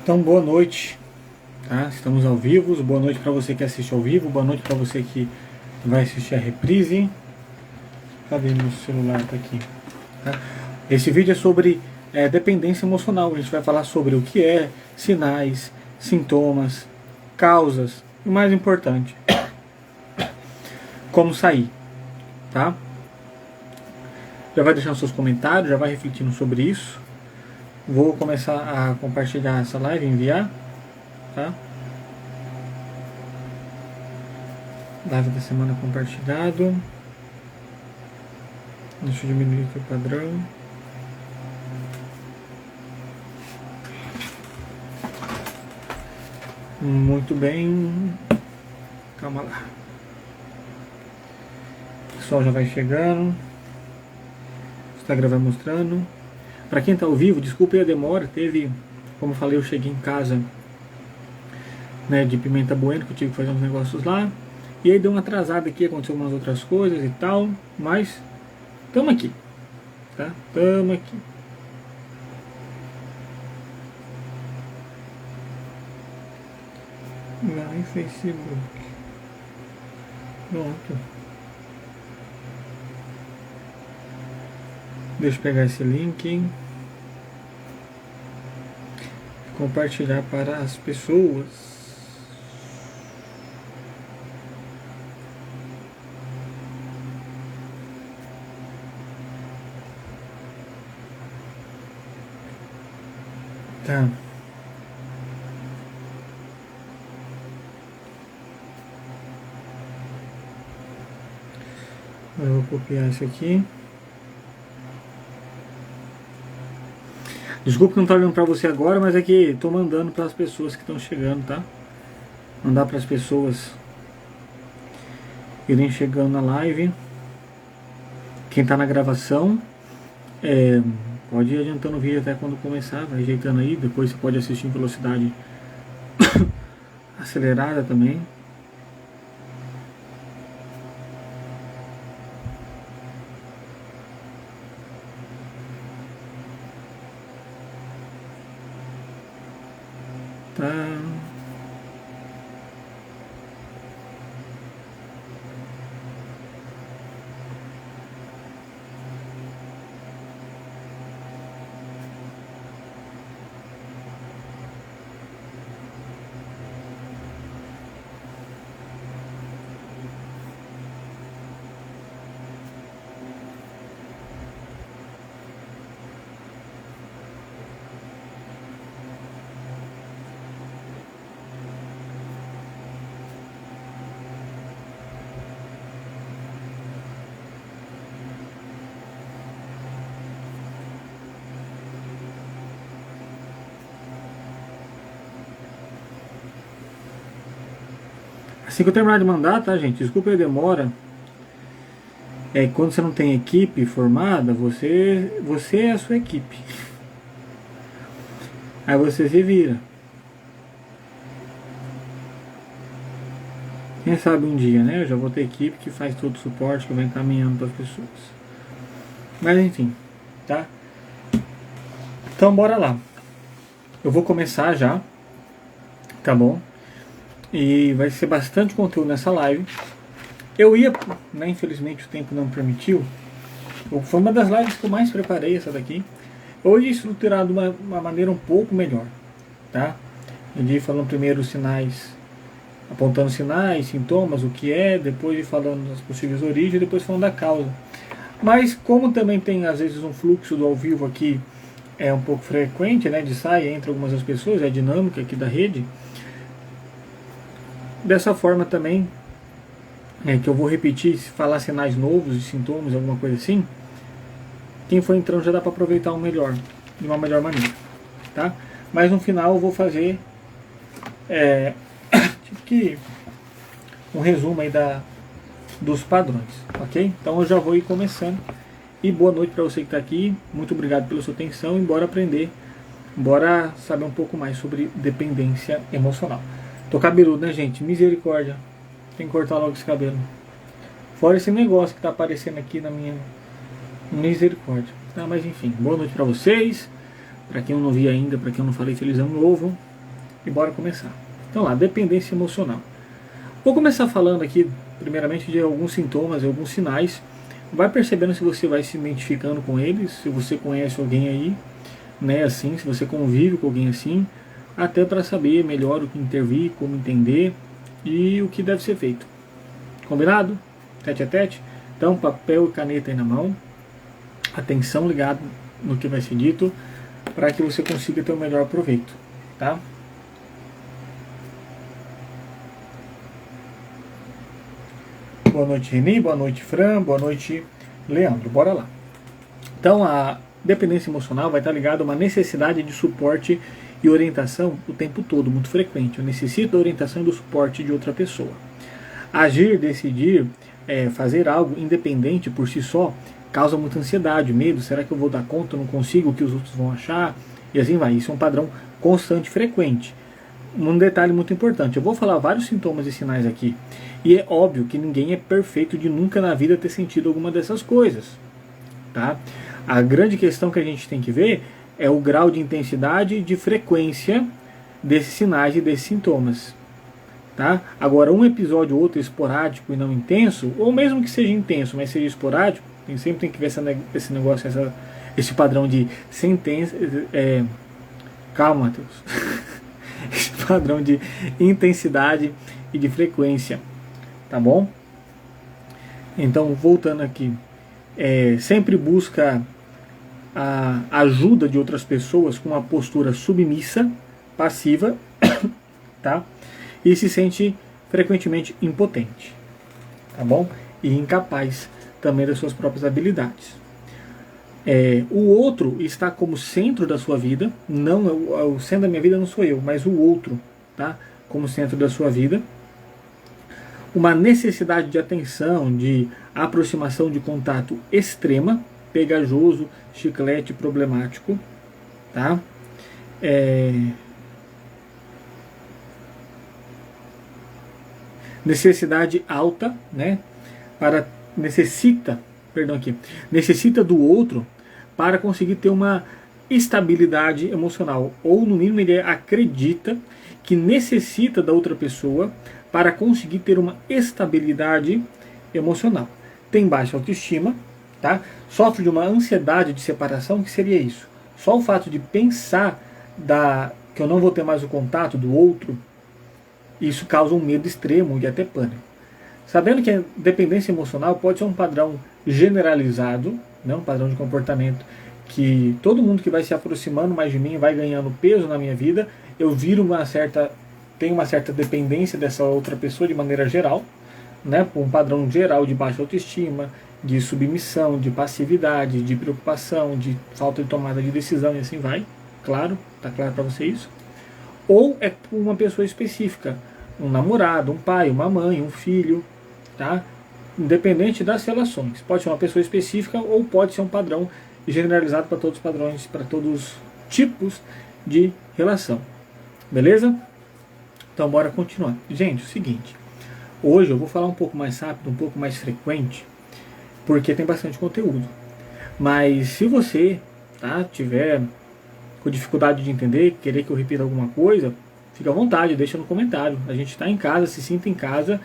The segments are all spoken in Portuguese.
Então, boa noite, tá? Estamos ao vivo. Boa noite para você que assiste ao vivo. Boa noite para você que vai assistir a reprise. Cadê meu celular? Tá aqui. Tá? Esse vídeo é sobre dependência emocional. A gente vai falar sobre o que é, sinais, sintomas, causas e o mais importante, como sair, tá? Já vai deixando seus comentários, já vai refletindo sobre isso. Vou começar a compartilhar essa live, enviar, tá? Live da semana compartilhado. Deixa eu diminuir aqui o padrão. Muito bem. Calma lá. O pessoal já vai chegando. O Instagram vai mostrando. Para quem está ao vivo, desculpe a demora. Teve, como eu falei, eu cheguei em casa, né, de Pimenta Bueno, que eu tive que fazer uns negócios lá. E aí deu uma atrasada aqui, aconteceu umas outras coisas e tal. Mas estamos aqui, tá? Estamos aqui. Vai, Facebook. Pronto. Deixa eu pegar esse link. Compartilhar para as pessoas. Tá. Eu vou copiar isso aqui. Desculpa que não tá olhando pra você agora, mas é que tô mandando para as pessoas que estão chegando, tá? Mandar para as pessoas irem chegando na live. Quem tá na gravação, pode ir adiantando o vídeo até quando começar, vai ajeitando aí. Depois você pode assistir em velocidade acelerada também. Tá. Assim que eu terminar de mandar, tá, gente? Desculpa a demora. Quando você não tem equipe formada, você é a sua equipe. Aí você se vira. Quem sabe um dia, né? Eu já vou ter equipe que faz todo o suporte, que vai encaminhando para as pessoas. Mas enfim, tá? Então bora lá. Eu vou começar já, tá bom? E vai ser bastante conteúdo nessa live. Eu ia, né, infelizmente o tempo não permitiu. Foi uma das lives que eu mais preparei, essa daqui. Eu ia estruturar de uma maneira um pouco melhor, tá? Eu ia falando primeiro os sinais, apontando sinais, sintomas, o que é, depois falando das possíveis origens, depois falando da causa. Mas como também tem às vezes um fluxo do ao vivo aqui um pouco frequente, né, de sai entre algumas das pessoas, é a dinâmica aqui da rede. Dessa forma também, que eu vou repetir, se falar sinais novos e sintomas, alguma coisa assim, quem for entrando já dá para aproveitar melhor, de uma melhor maneira, tá? Mas no final eu vou fazer tipo que um resumo aí dos padrões, ok? Então eu já vou ir começando. E boa noite para você que está aqui, muito obrigado pela sua atenção e bora aprender, bora saber um pouco mais sobre dependência emocional. Tô cabeludo, né, gente? Misericórdia. Tem que cortar logo esse cabelo. Fora esse negócio que tá aparecendo aqui na minha misericórdia. Tá, mas enfim, boa noite pra vocês. Pra quem eu não vi ainda, pra quem eu não falei, feliz ano novo. e bora começar. Então lá, dependência emocional. Vou começar falando aqui, primeiramente, de alguns sintomas e alguns sinais. Vai percebendo se você vai se identificando com eles, se você conhece alguém aí, né, assim, se você convive com alguém assim, até para saber melhor o que intervir, como entender e o que deve ser feito. Combinado? Tete a tete? Então, papel e caneta aí na mão, atenção ligado no que vai ser dito, para que você consiga ter o melhor proveito, tá? Boa noite, Reni, boa noite, Fran, boa noite, Leandro. Bora lá. Então, a dependência emocional vai estar ligada a uma necessidade de suporte e orientação o tempo todo, muito frequente. Eu necessito da orientação e do suporte de outra pessoa. Agir, decidir, fazer algo independente por si só, causa muita ansiedade, medo. Será que eu vou dar conta? Não consigo? O que os outros vão achar? E assim vai. Isso é um padrão constante, frequente. Um detalhe muito importante, eu vou falar vários sintomas e sinais aqui, e é óbvio que ninguém é perfeito de nunca na vida ter sentido alguma dessas coisas, tá? A grande questão que a gente tem que ver é o grau de intensidade e de frequência desses sinais e desses sintomas, tá? Agora, um episódio ou outro esporádico e não intenso, ou mesmo que seja intenso, mas seja esporádico, sempre tem que ver esse negócio, esse padrão de sentença. Calma, Matheus. Esse padrão de intensidade e de frequência, tá bom? Então, voltando aqui, sempre busca a ajuda de outras pessoas com uma postura submissa, passiva, tá? E se sente frequentemente impotente, tá bom? E incapaz também das suas próprias habilidades. O outro está como centro da sua vida, não o centro da minha vida não sou eu, mas o outro, tá? Como centro da sua vida. Uma necessidade de atenção, de aproximação, de contato extrema, pegajoso, chiclete, problemático, tá? Necessidade alta, né? Necessita do outro para conseguir ter uma estabilidade emocional, ou no mínimo ele acredita que necessita da outra pessoa para conseguir ter uma estabilidade emocional. Tem baixa autoestima, tá? Sofre de uma ansiedade de separação, que seria isso. Só o fato de pensar que eu não vou ter mais o contato do outro, isso causa um medo extremo e até pânico. Sabendo que a dependência emocional pode ser um padrão generalizado, né, um padrão de comportamento que todo mundo que vai se aproximando mais de mim vai ganhando peso na minha vida, eu tenho uma certa dependência dessa outra pessoa de maneira geral, né, um padrão geral de baixa autoestima, de submissão, de passividade, de preocupação, de falta de tomada de decisão e assim vai. Claro, tá claro para você isso? Ou é por uma pessoa específica, um namorado, um pai, uma mãe, um filho, tá? Independente das relações. Pode ser uma pessoa específica ou pode ser um padrão generalizado para todos os padrões, para todos os tipos de relação. Beleza? Então bora continuar. Gente, é o seguinte. Hoje eu vou falar um pouco mais rápido, um pouco mais frequente, porque tem bastante conteúdo. Mas se você tiver com dificuldade de entender, querer que eu repita alguma coisa, fica à vontade, deixa no comentário. A gente está em casa, se sinta em casa,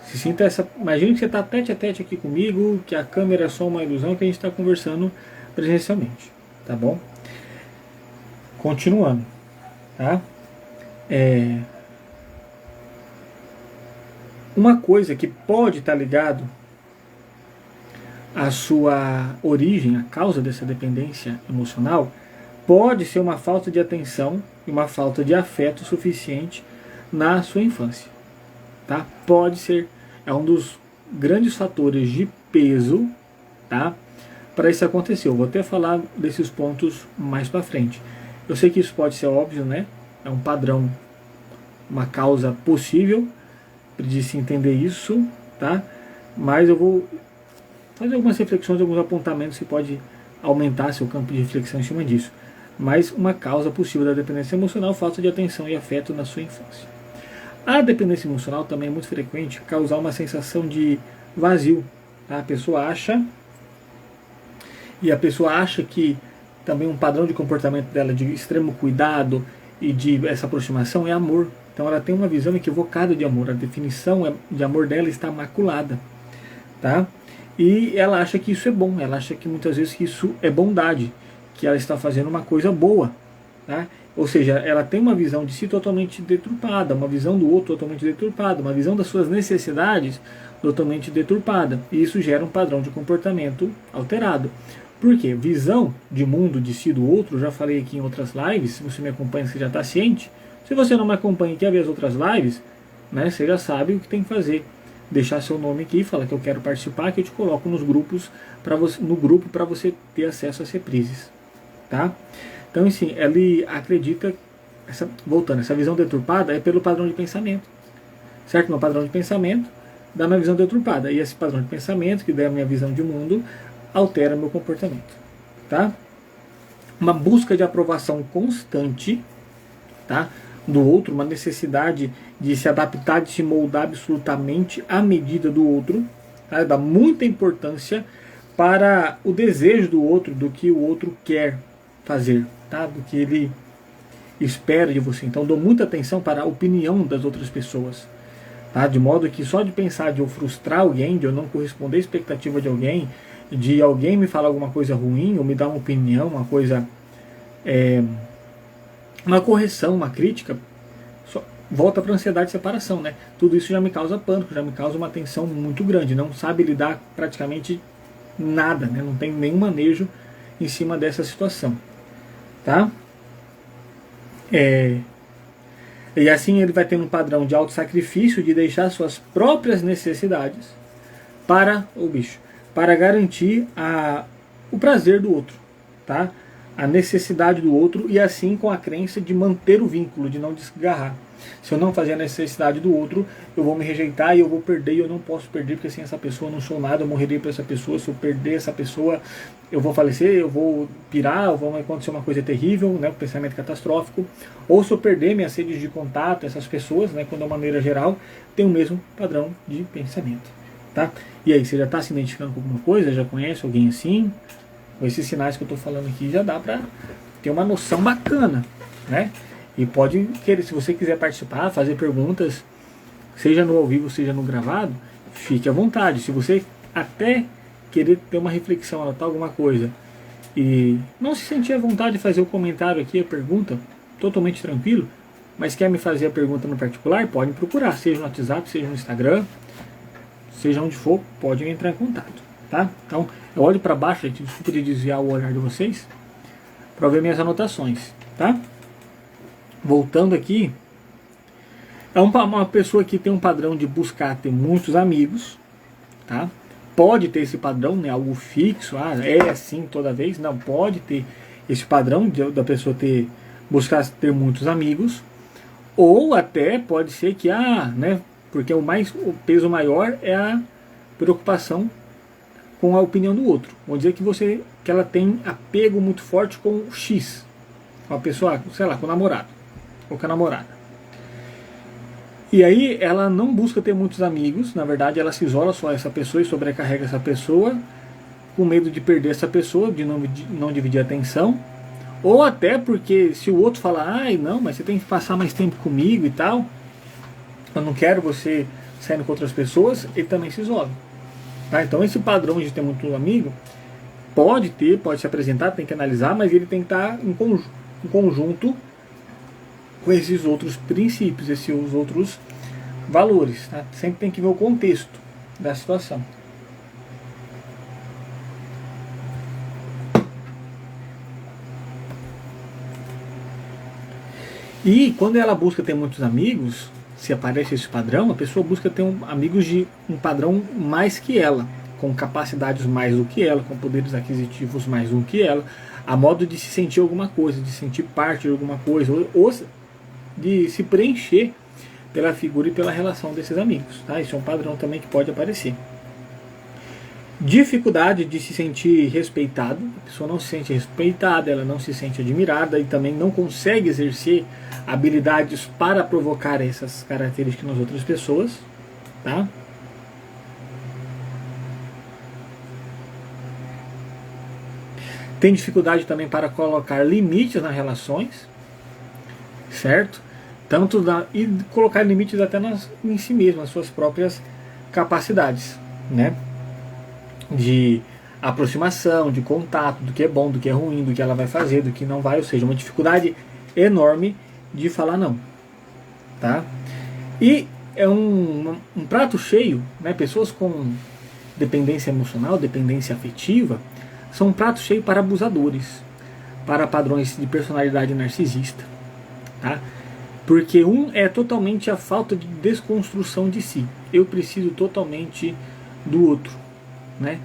se sinta imagine que você está tete a tete aqui comigo, que a câmera é só uma ilusão, que a gente está conversando presencialmente, tá bom? Continuando, tá? Uma coisa que pode estar ligado à sua origem, a causa dessa dependência emocional, pode ser uma falta de atenção e uma falta de afeto suficiente na sua infância, tá? Pode ser, é um dos grandes fatores de peso, tá? Para isso acontecer. Eu vou até falar desses pontos mais para frente. Eu sei que isso pode ser óbvio, né? É um padrão, uma causa possível de se entender isso, tá? Mas eu vou fazer algumas reflexões, alguns apontamentos que pode aumentar seu campo de reflexão em cima disso. Mas uma causa possível da dependência emocional, falta de atenção e afeto na sua infância. A dependência emocional também é muito frequente causar uma sensação de vazio. Tá? A pessoa acha que também um padrão de comportamento dela de extremo cuidado e de essa aproximação é amor. Então ela tem uma visão equivocada de amor. A definição de amor dela está maculada, tá? E ela acha que isso é bom. Ela acha que muitas vezes que isso é bondade, que ela está fazendo uma coisa boa, tá? Ou seja, ela tem uma visão de si totalmente deturpada, uma visão do outro totalmente deturpada, uma visão das suas necessidades totalmente deturpada. E isso gera um padrão de comportamento alterado. Por quê? Visão de mundo de si do outro, já falei aqui em outras lives, se você me acompanha você já está ciente. Se você não me acompanha e quer ver as outras lives, né, você já sabe o que tem que fazer. Deixar seu nome aqui, fala que eu quero participar, que eu te coloco nos grupos no grupo para você ter acesso às reprises. Tá? Então, assim, ele acredita, voltando, essa visão deturpada é pelo padrão de pensamento. Certo? Meu padrão de pensamento dá minha visão deturpada. E esse padrão de pensamento, que dá a minha visão de mundo, altera meu comportamento. Tá? Uma busca de aprovação constante, tá, do outro, uma necessidade de se adaptar, de se moldar absolutamente à medida do outro, tá? Dá muita importância para o desejo do outro, do que o outro quer fazer, tá? Do que ele espera de você. Então dou muita atenção para a opinião das outras pessoas, tá? De modo que só de pensar de eu frustrar alguém, de eu não corresponder à expectativa de alguém, de alguém me falar alguma coisa ruim, ou me dar uma opinião, uma coisa, uma correção, uma crítica, volta para a ansiedade de separação, né? Tudo isso já me causa pânico, já me causa uma tensão muito grande, não sabe lidar praticamente nada, né? Não tem nenhum manejo em cima dessa situação, tá? E assim ele vai ter um padrão de autossacrifício, de deixar suas próprias necessidades para para garantir o prazer do outro, tá? A necessidade do outro, e assim com a crença de manter o vínculo, de não desgarrar. Se eu não fazer a necessidade do outro, eu vou me rejeitar e eu vou perder, e eu não posso perder, porque sem essa pessoa eu não sou nada, eu morreria por essa pessoa, se eu perder essa pessoa eu vou falecer, eu vou pirar, vai acontecer uma coisa terrível, né, um pensamento catastrófico. Ou se eu perder minhas redes de contato, essas pessoas, né, quando de uma maneira geral tem o mesmo padrão de pensamento, tá? E aí, você já está se identificando com alguma coisa? Já conhece alguém assim? Com esses sinais que eu estou falando aqui, já dá para ter uma noção bacana, né? E pode querer, se você quiser participar, fazer perguntas, seja no ao vivo, seja no gravado, fique à vontade. Se você até querer ter uma reflexão, anotar alguma coisa, e não se sentir à vontade de fazer o comentário aqui, a pergunta, totalmente tranquilo, mas quer me fazer a pergunta no particular, pode me procurar, seja no WhatsApp, seja no Instagram, seja onde for, pode entrar em contato, tá? Então, eu olho para baixo, gente, desculpa de desviar o olhar de vocês, para ver minhas anotações, tá? Voltando aqui, é uma pessoa que tem um padrão de buscar ter muitos amigos, tá? Pode ter esse padrão, né? Algo fixo, é assim toda vez, não, pode ter esse padrão da pessoa buscar ter muitos amigos, ou até pode ser que, né? Porque o peso maior é a preocupação com a opinião do outro. Vamos dizer que ela tem apego muito forte com o X, com a pessoa, sei lá, com o namorado ou com a namorada. E aí ela não busca ter muitos amigos, na verdade ela se isola só essa pessoa e sobrecarrega essa pessoa, com medo de perder essa pessoa, de não dividir a atenção, ou até porque se o outro falar, não, mas você tem que passar mais tempo comigo e tal, eu não quero você saindo com outras pessoas, ele também se isola. Tá? Então esse padrão de ter muito amigo pode se apresentar, tem que analisar, mas ele tem que estar em conjunto com esses outros princípios, esses outros valores. Tá? Sempre tem que ver o contexto da situação. E quando ela busca ter muitos amigos, se aparece esse padrão, a pessoa busca ter amigos de um padrão mais que ela, com capacidades mais do que ela, com poderes aquisitivos mais do que ela, a modo de se sentir alguma coisa, de sentir parte de alguma coisa, ou de se preencher pela figura e pela relação desses amigos. Tá? Isso é um padrão também que pode aparecer. Dificuldade de se sentir respeitado, a pessoa não se sente respeitada, ela não se sente admirada e também não consegue exercer habilidades para provocar essas características nas outras pessoas. Tá? Tem dificuldade também para colocar limites nas relações, certo? E colocar limites até em si mesmo, nas suas próprias capacidades, né? De aproximação, de contato, do que é bom, do que é ruim, do que ela vai fazer, do que não vai, ou seja, uma dificuldade enorme de falar não, tá? E é um prato cheio, né? Pessoas com dependência emocional, dependência afetiva, são um prato cheio para abusadores, para padrões de personalidade narcisista, tá? Porque um é totalmente a falta de desconstrução de si. Eu preciso totalmente do outro, né?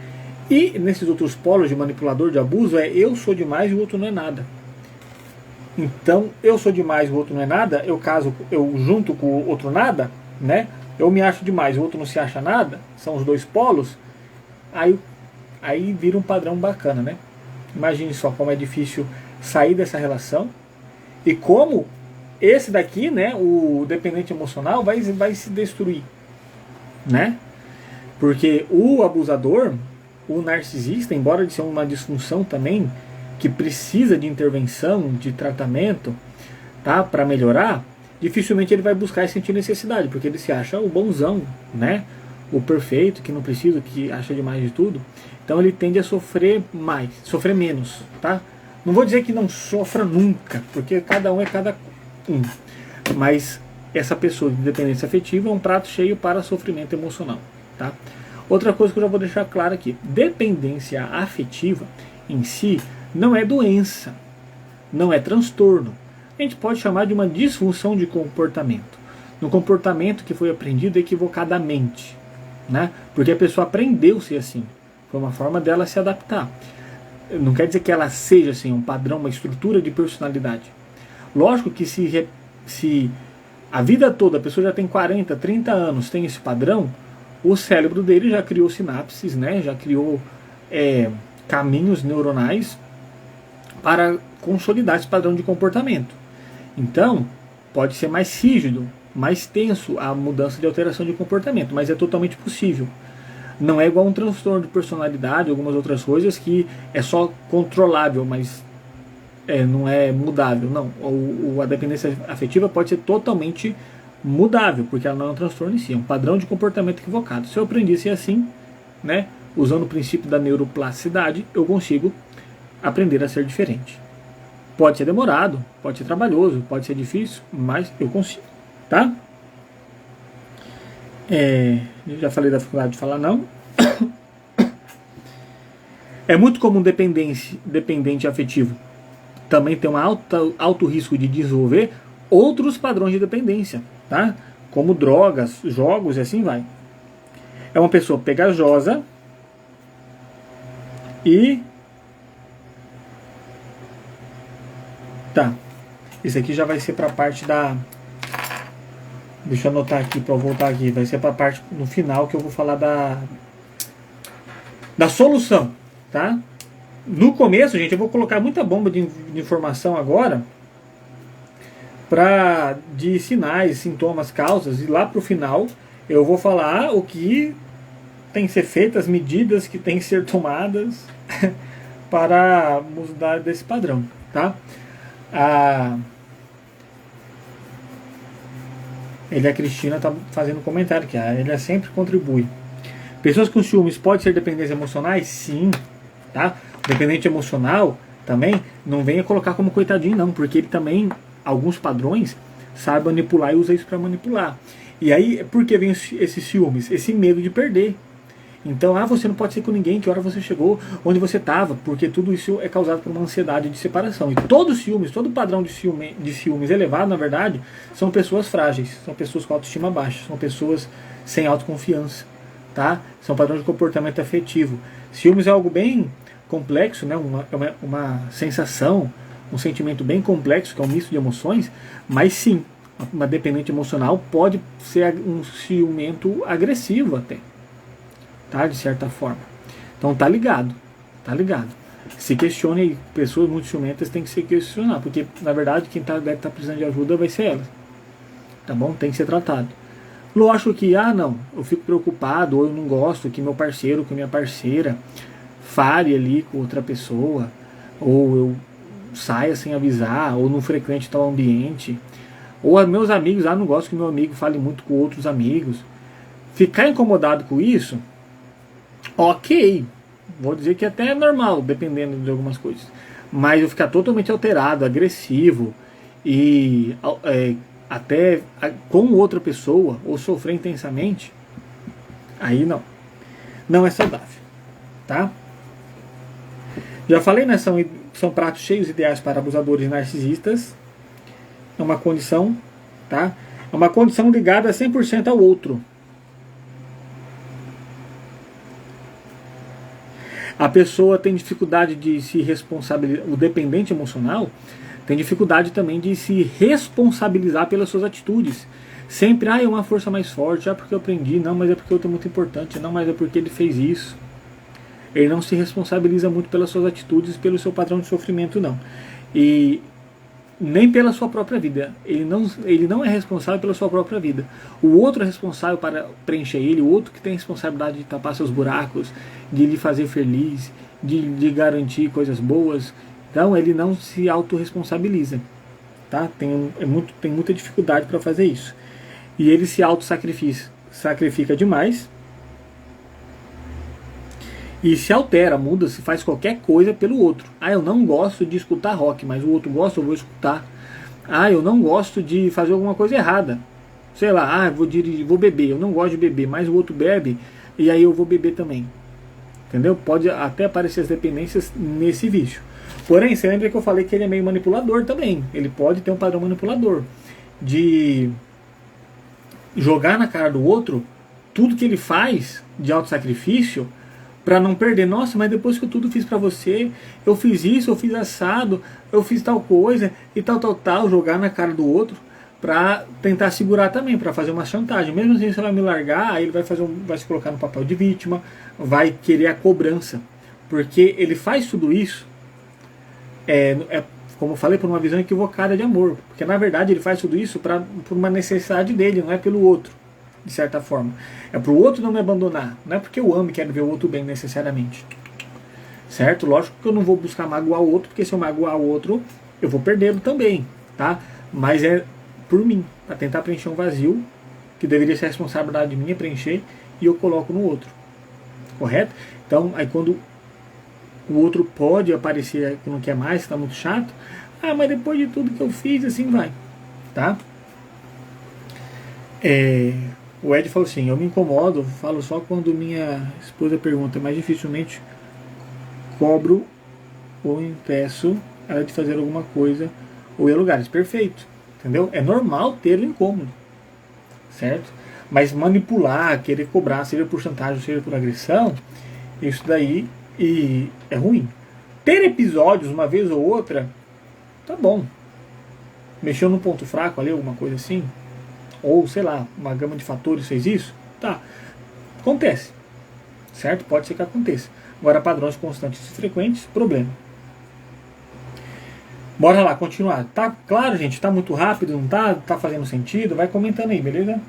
E nesses outros polos de manipulador, de abuso, eu sou demais e o outro não é nada. Então, eu sou demais e o outro não é nada, eu junto com o outro nada, né? Eu me acho demais e o outro não se acha nada, são os dois polos, aí vira um padrão bacana, né? Imagine só como é difícil sair dessa relação e como esse daqui, né, o dependente emocional, vai se destruir, né? Porque o abusador, o narcisista, embora de ser uma disfunção também, que precisa de intervenção, de tratamento, tá, para melhorar, dificilmente ele vai buscar e sentir necessidade, porque ele se acha o bonzão, né? O perfeito, que não precisa, que acha demais de tudo. Então ele tende a sofrer menos, tá? Não vou dizer que não sofra nunca, porque cada um é cada um. Mas essa pessoa de dependência afetiva é um prato cheio para sofrimento emocional, tá? Outra coisa que eu já vou deixar claro aqui: dependência afetiva em si não é doença, não é transtorno. A gente pode chamar de uma disfunção de comportamento, um comportamento que foi aprendido equivocadamente, né? Porque a pessoa aprendeu a ser assim, foi uma forma dela se adaptar. Não quer dizer que ela seja assim, um padrão, uma estrutura de personalidade. Lógico que se a vida toda a pessoa já tem 40, 30 anos, tem esse padrão, o cérebro dele já criou sinapses, né? Já criou caminhos neuronais para consolidar esse padrão de comportamento. Então, pode ser mais rígido, mais tenso a mudança de alteração de comportamento, mas é totalmente possível. Não é igual a um transtorno de personalidade, algumas outras coisas que é só controlável, mas não é mudável. Não, a dependência afetiva pode ser totalmente mudável, porque ela não é um transtorno em si, é um padrão de comportamento equivocado. Se eu aprendi a ser assim, né, usando o princípio da neuroplasticidade, eu consigo aprender a ser diferente. Pode ser demorado, pode ser trabalhoso, pode ser difícil, mas eu consigo, tá? Eu já falei da dificuldade de falar não. É muito comum dependente afetivo também ter um alto risco de desenvolver outros padrões de dependência, tá? Como drogas, jogos e assim vai. É uma pessoa pegajosa e... Tá, isso aqui já vai ser para a parte da... Deixa eu anotar aqui para eu voltar aqui. Vai ser para a parte no final que eu vou falar da solução, tá? No começo, gente, eu vou colocar muita bomba de informação agora de sinais, sintomas, causas, e lá pro final eu vou falar o que tem que ser feito, as medidas que tem que ser tomadas para mudar desse padrão, tá? A Cristina está fazendo comentário que a sempre contribui. Pessoas com ciúmes pode ser dependências emocionais? Sim, tá? O dependente emocional também não venha colocar como coitadinho não, porque ele também, alguns padrões, sabe manipular e usa isso para manipular. E aí, por que vem esses ciúmes? Esse medo de perder. Então, você não pode ser com ninguém, que hora você chegou, onde você estava, porque tudo isso é causado por uma ansiedade de separação. E todos os ciúmes, todo padrão de ciúmes elevado, na verdade, são pessoas frágeis, são pessoas com autoestima baixa, são pessoas sem autoconfiança, tá? São padrões de comportamento afetivo. Ciúmes é algo bem complexo, né? uma sensação, um sentimento bem complexo, que é um misto de emoções, mas sim, uma dependente emocional pode ser um ciumento agressivo até. Tá, de certa forma. Então tá ligado. Se questione aí, pessoas muito ciumentas têm que se questionar, porque na verdade quem deve estar precisando de ajuda vai ser ela. Tá bom? Tem que ser tratado. Lógico que, não, eu fico preocupado, ou eu não gosto que meu parceiro, que minha parceira fale ali com outra pessoa, ou eu saia sem avisar, ou não frequente tal ambiente. Ou meus amigos, não gosto que meu amigo fale muito com outros amigos. Ficar incomodado com isso, ok, vou dizer que até é normal, dependendo de algumas coisas. Mas eu ficar totalmente alterado, agressivo e até com outra pessoa, ou sofrer intensamente, aí não é saudável, tá? Já falei, né? São pratos cheios ideais para abusadores narcisistas. É uma condição, tá? É uma condição ligada 100% ao outro. A pessoa tem dificuldade de se responsabilizar, o dependente emocional tem dificuldade também de se responsabilizar pelas suas atitudes. Sempre, é uma força mais forte, porque eu aprendi, não, mas é porque eu tô muito importante, não, mas é porque ele fez isso. Ele não se responsabiliza muito pelas suas atitudes, pelo seu padrão de sofrimento, não. E nem pela sua própria vida. Ele não é responsável pela sua própria vida. O outro é responsável para preencher ele, o outro que tem a responsabilidade de tapar seus buracos, de lhe fazer feliz, de garantir coisas boas. Então ele não se autorresponsabiliza. Tá? Tem muita dificuldade para fazer isso. E ele se sacrifica demais. E se altera, muda, se faz qualquer coisa pelo outro. Eu não gosto de escutar rock, mas o outro gosta, eu vou escutar. Eu não gosto de fazer alguma coisa errada. Sei lá, vou dirigir, vou beber. Eu não gosto de beber, mas o outro bebe e aí eu vou beber também. Entendeu? Pode até aparecer as dependências nesse vício. Porém, você lembra que eu falei que ele é meio manipulador também. Ele pode ter um padrão manipulador de jogar na cara do outro tudo que ele faz de autossacrifício para não perder. Nossa, mas depois que eu tudo fiz para você, eu fiz isso, eu fiz assado, eu fiz tal coisa e tal, jogar na cara do outro para tentar segurar também, para fazer uma chantagem. Mesmo assim, você vai me largar, aí ele vai se colocar no papel de vítima, vai querer a cobrança, porque ele faz tudo isso como eu falei, por uma visão equivocada de amor, porque na verdade ele faz tudo isso por uma necessidade dele, não é pelo outro, de certa forma. É para o outro não me abandonar, não é porque eu amo e quero ver o outro bem necessariamente, certo? Lógico que eu não vou buscar magoar o outro, porque se eu magoar o outro eu vou perdê-lo também, tá? Mas é por mim, para tentar preencher um vazio que deveria ser a responsabilidade minha preencher, e eu coloco no outro, correto? Então aí quando o outro pode aparecer que não quer mais, está muito chato, mas depois de tudo que eu fiz, assim vai, tá? O Ed falou assim, eu me incomodo, falo só quando minha esposa pergunta, mas dificilmente cobro ou impeço ela de fazer alguma coisa ou ir a lugares. Perfeito, entendeu? É normal ter o incômodo, certo? Mas manipular, querer cobrar, seja por chantagem, seja por agressão, isso daí é ruim. Ter episódios uma vez ou outra, tá bom. Mexeu num ponto fraco ali, alguma coisa assim, ou sei lá, uma gama de fatores fez isso, tá, acontece, certo? Pode ser que aconteça. Agora padrões constantes e frequentes, problema. Bora lá, continuar. Tá claro, gente? Tá muito rápido, não tá? Tá fazendo sentido? Vai comentando aí, beleza?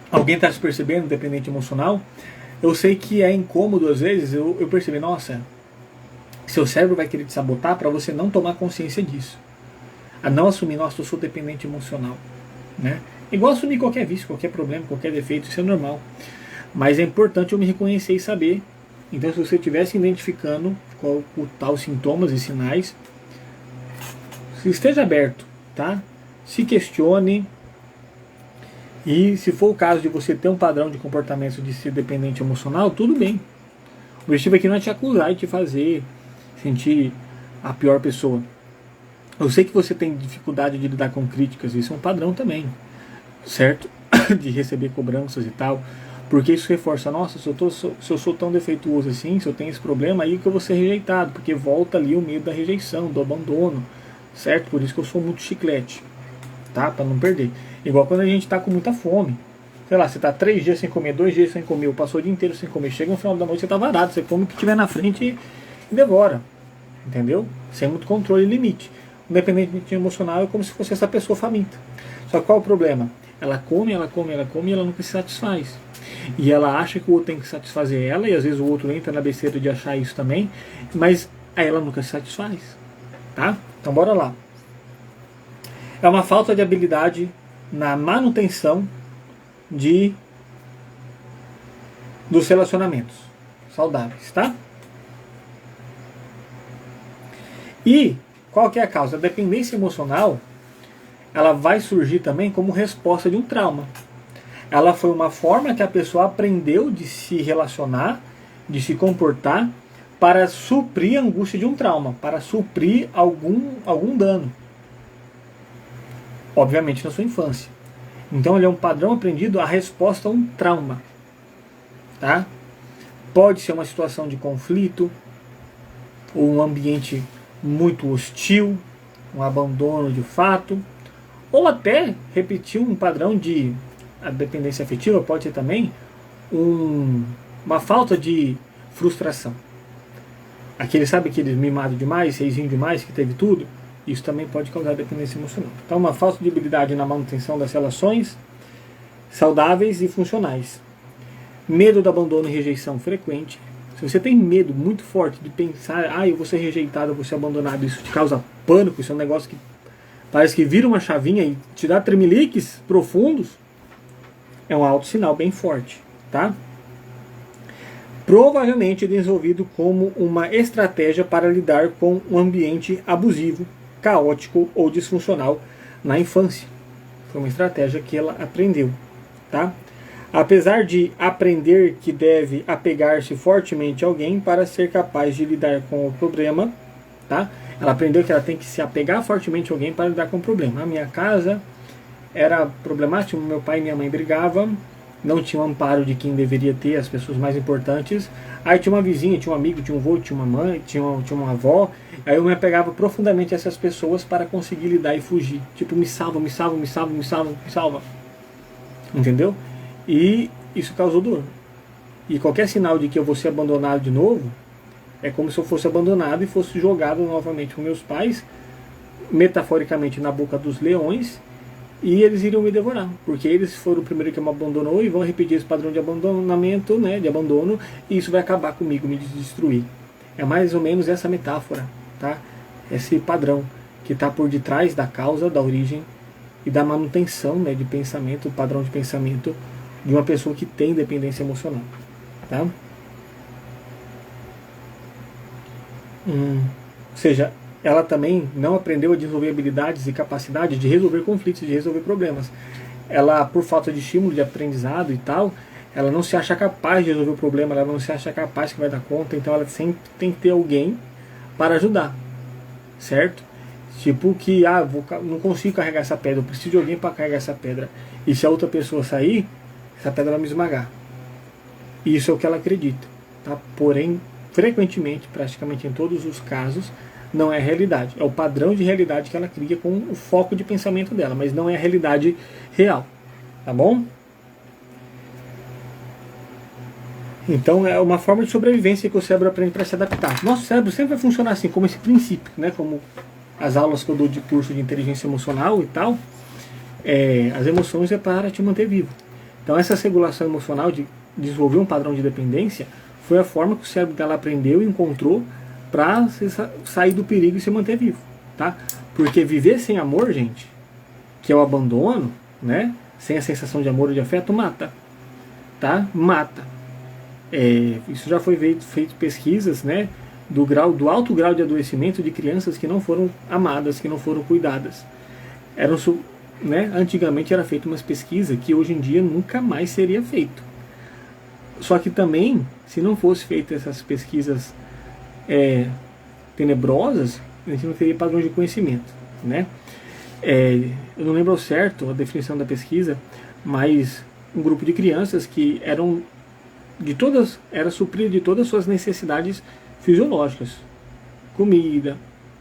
Alguém tá se percebendo, dependente emocional? Eu sei que é incômodo às vezes, eu percebi, nossa, seu cérebro vai querer te sabotar para você não tomar consciência disso. A não assumir, nossa, eu sou dependente emocional, né? Igual assumir qualquer vício, qualquer problema, qualquer defeito, isso é normal. Mas é importante eu me reconhecer e saber. Então, se você estiver se identificando com tais sintomas e sinais, esteja aberto, tá? Se questione. E se for o caso de você ter um padrão de comportamento de ser dependente emocional, tudo bem. O objetivo aqui não é te acusar e te fazer sentir a pior pessoa. Eu sei que você tem dificuldade de lidar com críticas, isso é um padrão também, certo? De receber cobranças e tal, porque isso reforça, nossa, se eu sou tão defeituoso assim, se eu tenho esse problema, aí que eu vou ser rejeitado, porque volta ali o medo da rejeição, do abandono, certo? Por isso que eu sou muito chiclete, tá? Para não perder. Igual quando a gente tá com muita fome. Sei lá, você tá 3 dias sem comer, 2 dias sem comer, passou o dia inteiro sem comer, chega no final da noite você tá varado, você come o que tiver na frente e devora. Entendeu? Sem muito controle e limite. O dependente emocional é como se fosse essa pessoa faminta. Só que qual é o problema? Ela come e ela nunca se satisfaz. E ela acha que o outro tem que satisfazer ela, e às vezes o outro entra na besteira de achar isso também, mas aí ela nunca se satisfaz. Tá? Então bora lá. É uma falta de habilidade na manutenção dos relacionamentos saudáveis, tá? E qual que é a causa? A dependência emocional, ela vai surgir também como resposta de um trauma. Ela foi uma forma que a pessoa aprendeu de se relacionar, de se comportar, para suprir a angústia de um trauma, para suprir algum dano. Obviamente na sua infância. Então ele é um padrão aprendido a resposta a um trauma. Tá? Pode ser uma situação de conflito, ou um ambiente muito hostil, um abandono de fato, ou até repetir um padrão de a dependência afetiva, pode ser também uma falta de frustração. Sabe aquele mimado demais, reizinho demais, que teve tudo? Isso também pode causar dependência emocional. Então, uma falta de habilidade na manutenção das relações saudáveis e funcionais. Medo do abandono e rejeição frequente. Se você tem medo muito forte de pensar, eu vou ser rejeitado, eu vou ser abandonado, isso te causa pânico, isso é um negócio que parece que vira uma chavinha e te dá tremeliques profundos, é um alto sinal bem forte, tá? Provavelmente desenvolvido como uma estratégia para lidar com um ambiente abusivo, caótico ou disfuncional na infância. Foi uma estratégia que ela aprendeu, tá? Apesar de aprender que deve apegar-se fortemente a alguém para ser capaz de lidar com o problema, tá? Ela aprendeu que ela tem que se apegar fortemente a alguém para lidar com o problema. A minha casa era problemática, meu pai e minha mãe brigavam, não tinha o amparo de quem deveria ter, as pessoas mais importantes. Aí tinha uma vizinha, tinha um amigo, tinha um avô, tinha uma mãe, tinha uma avó. Aí eu me apegava profundamente a essas pessoas para conseguir lidar e fugir. Tipo, me salva, me salva, me salva, me salva, me salva. Entendeu? E isso causou dor. E qualquer sinal de que eu vou ser abandonado de novo, é como se eu fosse abandonado e fosse jogado novamente por meus pais, metaforicamente na boca dos leões, e eles iriam me devorar, porque eles foram o primeiro que me abandonou e vão repetir esse padrão de abandonamento, né, de abandono, e isso vai acabar comigo, me destruir. É mais ou menos essa metáfora, tá? Esse padrão que está por detrás da causa, da origem e da manutenção, né, de pensamento, padrão de pensamento de uma pessoa que tem dependência emocional, tá? Ou seja, ela também não aprendeu a desenvolver habilidades e capacidade de resolver conflitos, de resolver problemas. Ela, por falta de estímulo, de aprendizado e tal, ela não se acha capaz de resolver o problema, ela não se acha capaz que vai dar conta, então ela sempre tem que ter alguém para ajudar, certo? Tipo que, não consigo carregar essa pedra, eu preciso de alguém para carregar essa pedra. E se a outra pessoa sair, essa pedra vai me esmagar. Isso é o que ela acredita, tá? Porém, frequentemente, praticamente em todos os casos, não é a realidade. É o padrão de realidade que ela cria com o foco de pensamento dela, mas não é a realidade real. Tá bom? Então é uma forma de sobrevivência que o cérebro aprende para se adaptar. Nosso cérebro sempre vai funcionar assim, como esse princípio, né? Como as aulas que eu dou de curso de inteligência emocional e tal, as emoções é para te manter vivo. Então essa regulação emocional de desenvolver um padrão de dependência foi a forma que o cérebro dela aprendeu e encontrou para sair do perigo e se manter vivo, tá? Porque viver sem amor, gente, que é o abandono, né? Sem a sensação de amor ou de afeto, mata, tá? Mata. Isso já foi feito pesquisas, né? Do alto grau de adoecimento de crianças que não foram amadas, que não foram cuidadas. Né? Antigamente era feita umas pesquisas que hoje em dia nunca mais seria feito. Só que também, se não fosse feitas essas pesquisas tenebrosas, a gente não teria padrão de conhecimento, né? Eu não lembro ao certo a definição da pesquisa, mas um grupo de crianças que era suprido de todas as suas necessidades fisiológicas: comida,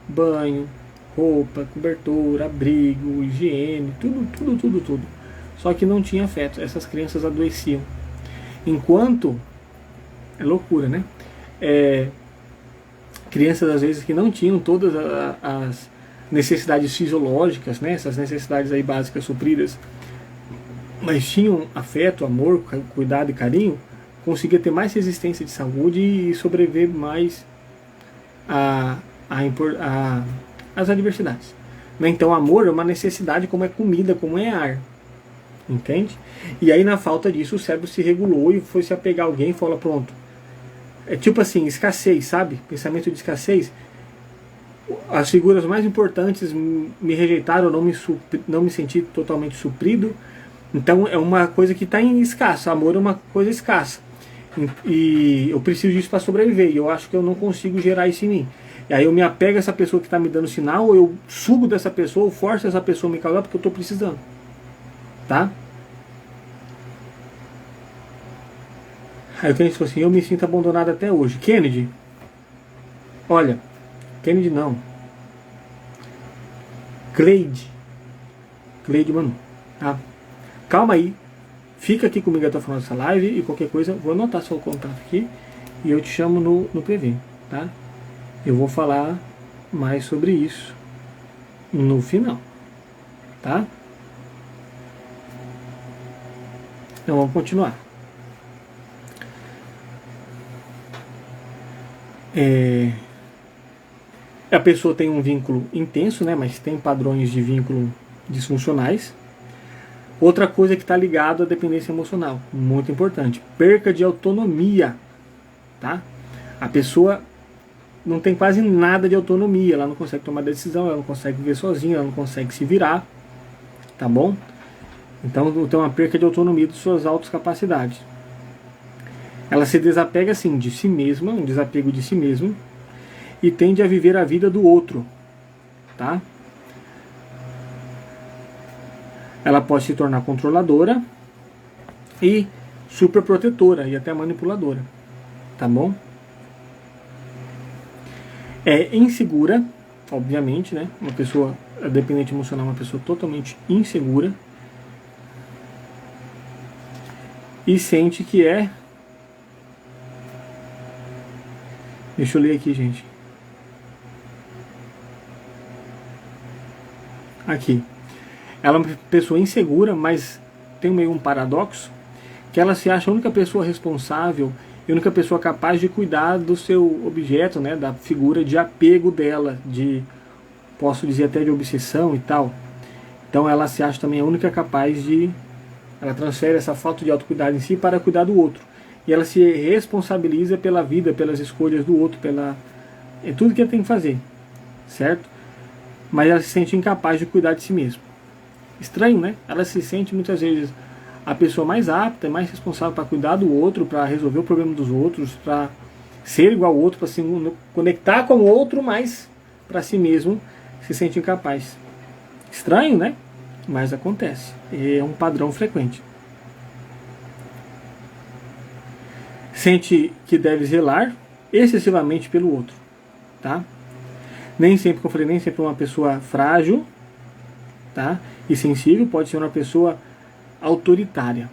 banho, roupa, cobertura, abrigo, higiene, tudo. Só que não tinha afeto. Essas crianças adoeciam. Enquanto, é loucura, né? Crianças às vezes que não tinham todas as necessidades fisiológicas, né? Essas necessidades aí básicas supridas, mas tinham afeto, amor, cuidado e carinho, conseguia ter mais resistência de saúde e sobreviver mais às adversidades. Né? Então amor é uma necessidade como é comida, como é ar. Entende? E aí na falta disso o cérebro se regulou e foi se apegar a alguém e falou, pronto. É tipo assim, escassez, sabe? Pensamento de escassez. As figuras mais importantes me rejeitaram, não me senti totalmente suprido. Então é uma coisa que está em escasso. Amor é uma coisa escassa. E eu preciso disso para sobreviver. E eu acho que eu não consigo gerar isso em mim. E aí eu me apego a essa pessoa que está me dando sinal, ou eu sugo dessa pessoa, ou forço essa pessoa a me causar porque eu estou precisando. Tá? Aí o Kennedy falou assim, eu me sinto abandonado até hoje. Kennedy, olha, Kennedy não. Cleide Manu, tá? Calma aí, fica aqui comigo até o final dessa live e qualquer coisa, vou anotar seu contato aqui e eu te chamo no PV, tá? Eu vou falar mais sobre isso no final, tá? Então vamos continuar. A pessoa tem um vínculo intenso, né, mas tem padrões de vínculo disfuncionais. Outra coisa que está ligado à dependência emocional, muito importante, perca de autonomia, tá? A pessoa não tem quase nada de autonomia, ela não consegue tomar decisão, ela não consegue viver sozinha, ela não consegue se virar, tá bom? Então tem uma perca de autonomia de suas autocapacidades. Ela se desapega assim de si mesma, um desapego de si mesma, e tende a viver a vida do outro, tá? Ela pode se tornar controladora e superprotetora e até manipuladora, tá bom? É insegura, obviamente, né? Uma pessoa dependente emocional é uma pessoa totalmente insegura e sente que é... Deixa eu ler aqui, gente. Aqui. Ela é uma pessoa insegura, mas tem meio um paradoxo, que ela se acha a única pessoa responsável e a única pessoa capaz de cuidar do seu objeto, né, da figura de apego dela, posso dizer até de obsessão e tal. Então ela se acha também a única capaz de... Ela transfere essa falta de autocuidado em si para cuidar do outro. E ela se responsabiliza pela vida, pelas escolhas do outro, é tudo que ela tem que fazer, certo? Mas ela se sente incapaz de cuidar de si mesma. Estranho, né? Ela se sente muitas vezes a pessoa mais apta e mais responsável para cuidar do outro, para resolver o problema dos outros, para ser igual ao outro, para se conectar com o outro, mas para si mesmo se sente incapaz. Estranho, né? Mas acontece. É um padrão frequente. Sente que deve zelar excessivamente pelo outro, tá? Nem sempre, como eu falei, nem sempre uma pessoa frágil, tá? E sensível, pode ser uma pessoa autoritária.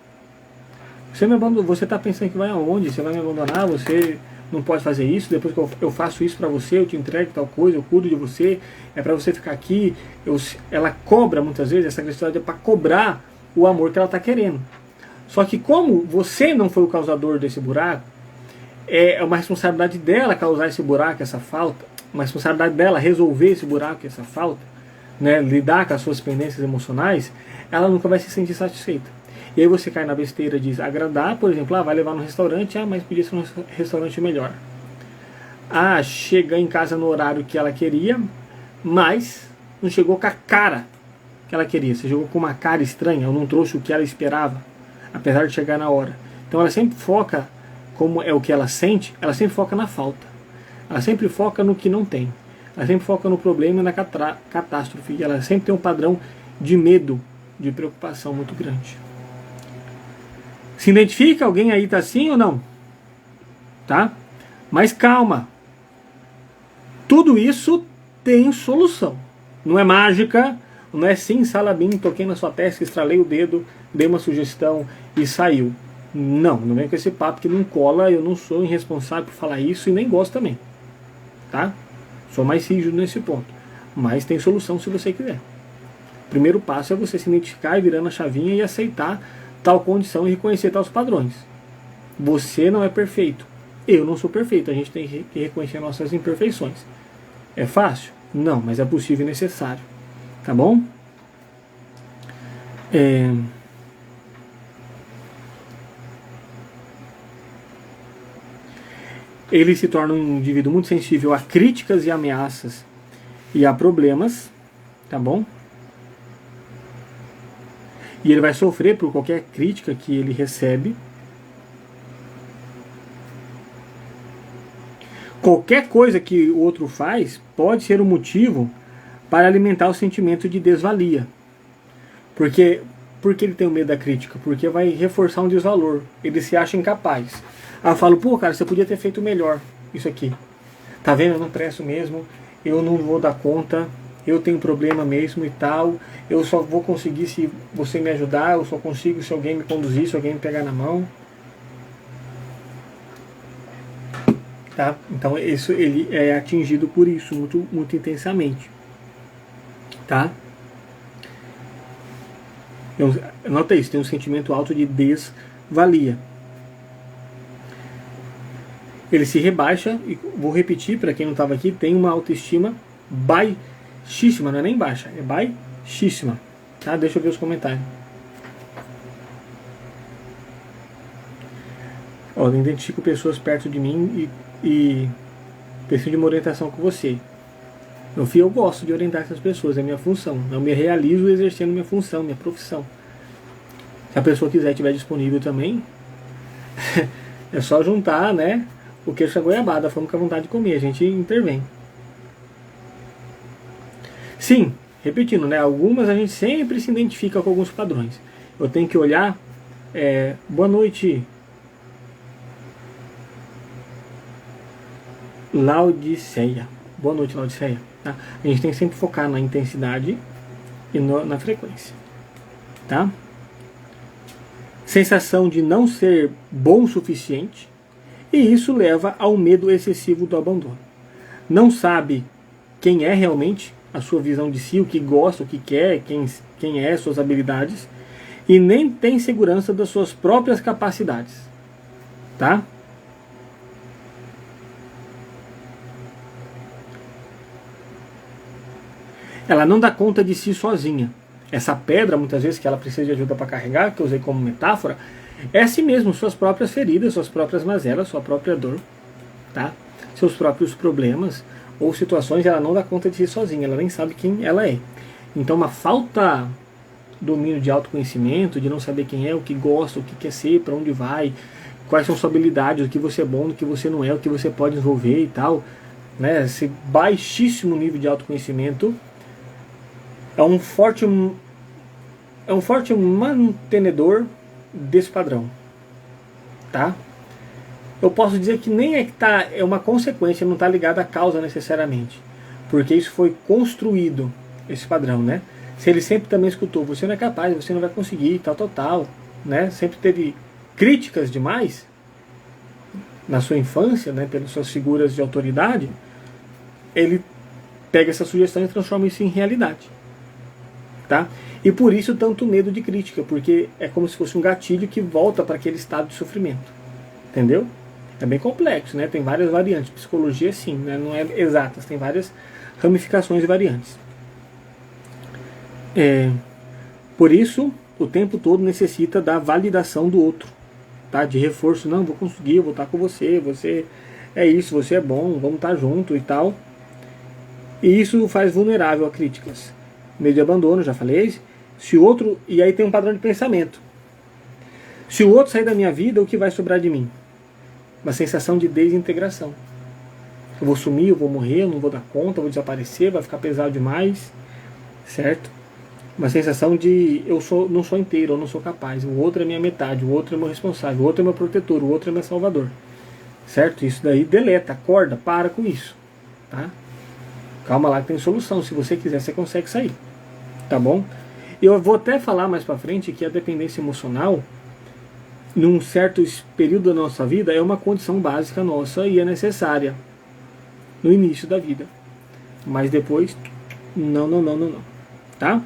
Você está pensando que vai aonde? Você vai me abandonar? Você não pode fazer isso? Depois que eu faço isso para você, eu te entrego tal coisa, eu cuido de você, é para você ficar aqui. Ela cobra muitas vezes, essa agressividade é para cobrar o amor que ela está querendo. Só que como você não foi o causador desse buraco, é uma responsabilidade dela causar esse buraco, essa falta, uma responsabilidade dela resolver esse buraco, essa falta, né, lidar com as suas pendências emocionais, ela nunca vai se sentir satisfeita. E aí você cai na besteira de agradar, por exemplo, vai levar no restaurante, mas podia ser um restaurante melhor. Chega em casa no horário que ela queria, mas não chegou com a cara que ela queria. Você chegou com uma cara estranha, ou não trouxe o que ela esperava, apesar de chegar na hora. Então ela sempre foca, como é o que ela sente, ela sempre foca na falta. Ela sempre foca no que não tem. Ela sempre foca no problema e na catástrofe. Ela sempre tem um padrão de medo, de preocupação muito grande. Se identifica? Alguém aí está assim ou não? Tá? Mas calma. Tudo isso tem solução. Não é mágica, não é sim, salabim, toquei na sua testa, estralei o dedo, dei uma sugestão e saiu. Não vem com esse papo que não cola, eu não sou irresponsável por falar isso e nem gosto também. Tá? Sou mais rígido nesse ponto. Mas tem solução se você quiser. O primeiro passo é você se identificar e virando a chavinha e aceitar tal condição e reconhecer tais padrões. Você não é perfeito. Eu não sou perfeito. A gente tem que reconhecer nossas imperfeições. É fácil? Não, mas é possível e necessário. Tá bom? Ele se torna um indivíduo muito sensível a críticas e ameaças e a problemas, tá bom? E ele vai sofrer por qualquer crítica que ele recebe. Qualquer coisa que o outro faz pode ser um motivo para alimentar o sentimento de desvalia. Porque ele tem o medo da crítica? Porque vai reforçar um desvalor. Ele se acha incapaz. Aí eu falo, pô, cara, você podia ter feito melhor isso aqui. Tá vendo? Eu não presto mesmo. Eu não vou dar conta. Eu tenho problema mesmo e tal. Eu só vou conseguir se você me ajudar. Eu só consigo se alguém me conduzir, se alguém me pegar na mão. Tá? Então isso, ele é atingido por isso muito, muito intensamente. Tá? Nota isso, tem um sentimento alto de desvalia. Ele se rebaixa, e vou repetir para quem não estava aqui, tem uma autoestima baixíssima, não é nem baixa, é baixíssima. Tá? Deixa eu ver os comentários. Ó, eu identifico pessoas perto de mim e preciso de uma orientação com você. No fim, eu gosto de orientar essas pessoas, é minha função. Eu me realizo exercendo minha função, minha profissão. Se a pessoa quiser, estiver disponível também, é só juntar, né, o queijo com a goiabada, fome com a vontade de comer, a gente intervém. Sim, repetindo, né, algumas a gente sempre se identifica com alguns padrões. Eu tenho que olhar, boa noite, Laodiceia. Boa noite, Laodiceia. Tá? A gente tem que sempre focar na intensidade e na frequência. Tá? Sensação de não ser bom o suficiente, e isso leva ao medo excessivo do abandono. Não sabe quem é realmente, a sua visão de si, o que gosta, o que quer, quem é, suas habilidades, e nem tem segurança das suas próprias capacidades. Tá? Ela não dá conta de si sozinha. Essa pedra, muitas vezes, que ela precisa de ajuda para carregar, que eu usei como metáfora, é assim mesmo, suas próprias feridas, suas próprias mazelas, sua própria dor, tá? Seus próprios problemas ou situações, ela não dá conta de si sozinha, ela nem sabe quem ela é. Então, uma falta de domínio de autoconhecimento, de não saber quem é, o que gosta, o que quer ser, para onde vai, quais são suas habilidades, o que você é bom, o que você não é, o que você pode desenvolver e tal, né? Esse baixíssimo nível de autoconhecimento é um forte mantenedor desse padrão, tá? Eu posso dizer que nem é uma consequência, não está ligado à causa necessariamente, porque isso foi construído, esse padrão, né? Se ele sempre também escutou, você não é capaz, você não vai conseguir, tal, né? Sempre teve críticas demais na sua infância, né? Pelas suas figuras de autoridade, ele pega essa sugestão e transforma isso em realidade. Tá? E por isso tanto medo de crítica, porque é como se fosse um gatilho que volta para aquele estado de sofrimento. Entendeu? É bem complexo, né? Tem várias variantes. Psicologia sim, né? Não é exatas, tem várias ramificações e variantes. Por isso, o tempo todo necessita da validação do outro, tá? De reforço, não, vou conseguir, eu vou estar com você, você é isso, você é bom, vamos estar junto e tal. E isso o faz vulnerável a críticas. Medo de abandono, já falei. Se o outro, e aí tem um padrão de pensamento. Se o outro sair da minha vida, o que vai sobrar de mim? Uma sensação de desintegração. Eu vou sumir, eu vou morrer, eu não vou dar conta, eu vou desaparecer, vai ficar pesado demais, certo? Uma sensação de não sou inteiro, eu não sou capaz, o outro é minha metade, o outro é meu responsável, o outro é meu protetor, o outro é meu salvador, certo? Isso daí deleta, acorda, para com isso, tá? Calma lá que tem solução, se você quiser você consegue sair, tá bom? Eu vou até falar mais pra frente que a dependência emocional, num certo período da nossa vida, é uma condição básica nossa e é necessária no início da vida, mas depois, não, tá?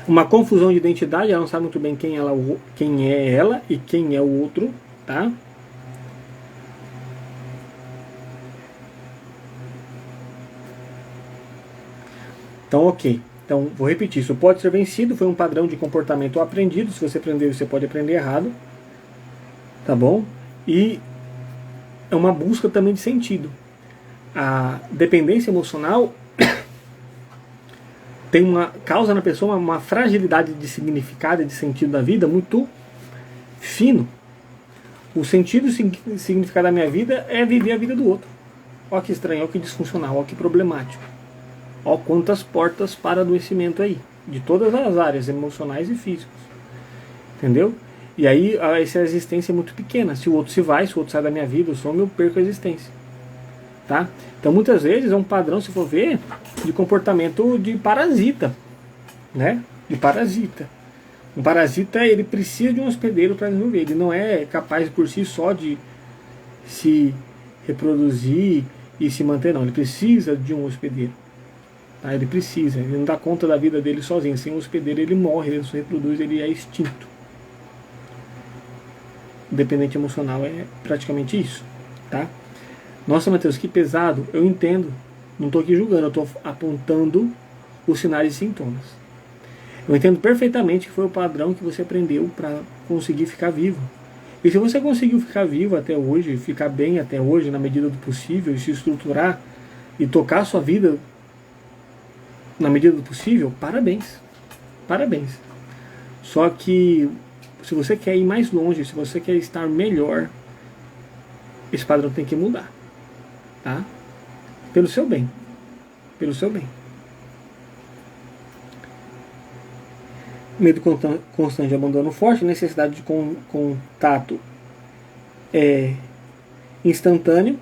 Uma confusão de identidade, ela não sabe muito bem quem é ela e quem é o outro, tá? Então, ok. Então, vou repetir. Isso pode ser vencido, foi um padrão de comportamento aprendido. Se você aprender, você pode aprender errado. Tá bom? E é uma busca também de sentido. A dependência emocional tem causa na pessoa uma fragilidade de significado e de sentido da vida muito fino. O sentido e significado da minha vida é viver a vida do outro. Olha que estranho, olha que disfuncional, olha que problemático. Olha quantas portas para adoecimento aí, de todas as áreas, emocionais e físicas. Entendeu? E aí essa existência é muito pequena. Se o outro se vai, se o outro sai da minha vida, eu some, eu perco a existência. Tá? Então muitas vezes é um padrão, se for ver, de comportamento de parasita. Né? De parasita. Um parasita, ele precisa de um hospedeiro para desenvolver. Ele não é capaz por si só de se reproduzir e se manter, não. Ele precisa de um hospedeiro. Tá? Ele precisa. Ele não dá conta da vida dele sozinho. Sem um hospedeiro ele morre, ele não se reproduz, ele é extinto. O dependente emocional é praticamente isso. Tá? Nossa, Matheus, que pesado. Eu entendo. Não estou aqui julgando, eu estou apontando os sinais e sintomas. Eu entendo perfeitamente que foi o padrão que você aprendeu para conseguir ficar vivo. E se você conseguiu ficar vivo até hoje, ficar bem até hoje, na medida do possível, e se estruturar e tocar a sua vida na medida do possível, parabéns. Parabéns. Só que se você quer ir mais longe, se você quer estar melhor, esse padrão tem que mudar. Tá? Pelo seu bem. Pelo seu bem. Medo constante de abandono forte, necessidade de contato instantâneo.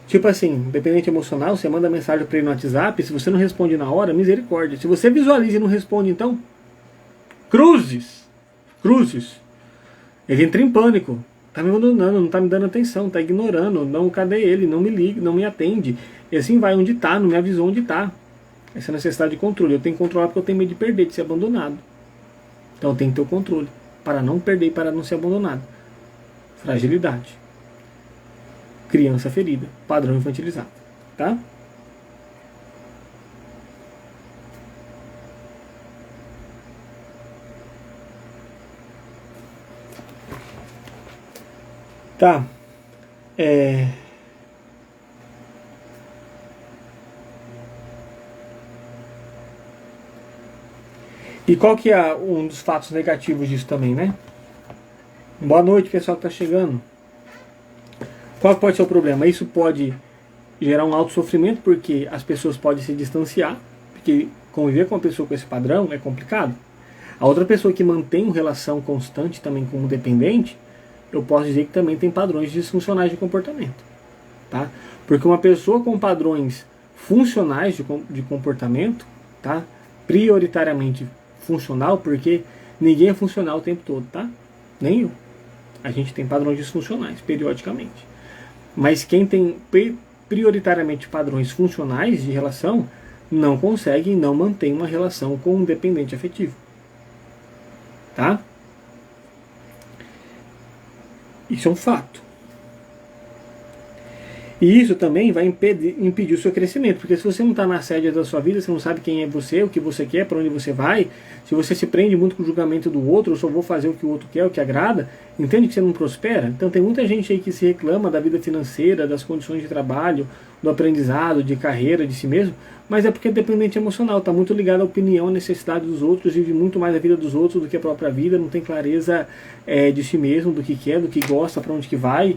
Tipo assim, dependente emocional, você manda mensagem para ele no WhatsApp, se você não responde na hora, misericórdia. Se você visualiza e não responde, então, cruzes. Ele entra em pânico. Tá me abandonando, não tá me dando atenção, tá ignorando, não, cadê ele? Não me liga, não me atende. E assim vai, onde tá, não me avisou onde tá. Essa necessidade de controle. Eu tenho que controlar porque eu tenho medo de perder, de ser abandonado. Então eu tenho que ter o controle. Para não perder e para não ser abandonado. Fragilidade. Criança ferida. Padrão infantilizado. Tá? Tá. E qual que é um dos fatos negativos disso também, né? Boa noite, pessoal que está chegando. Qual pode ser o problema? Isso pode gerar um alto sofrimento, porque as pessoas podem se distanciar, porque conviver com uma pessoa com esse padrão é complicado. A outra pessoa que mantém uma relação constante também como dependente, eu posso dizer que também tem padrões disfuncionais de comportamento. Tá? Porque uma pessoa com padrões funcionais de comportamento, tá? Prioritariamente funcional, porque ninguém é funcional o tempo todo, tá? Nem eu. A gente tem padrões disfuncionais, periodicamente. Mas quem tem prioritariamente padrões funcionais de relação, não consegue e não mantém uma relação com um dependente afetivo. Tá? Isso é um fato. E isso também vai impedir o seu crescimento, porque se você não está na sede da sua vida, você não sabe quem é você, o que você quer, para onde você vai, se você se prende muito com o julgamento do outro, eu só vou fazer o que o outro quer, o que agrada, entende que você não prospera? Então tem muita gente aí que se reclama da vida financeira, das condições de trabalho, do aprendizado, de carreira, de si mesmo, mas é porque é dependente emocional, está muito ligado à opinião, à necessidade dos outros, vive muito mais a vida dos outros do que a própria vida, não tem clareza de si mesmo, do que quer, do que gosta, para onde que vai,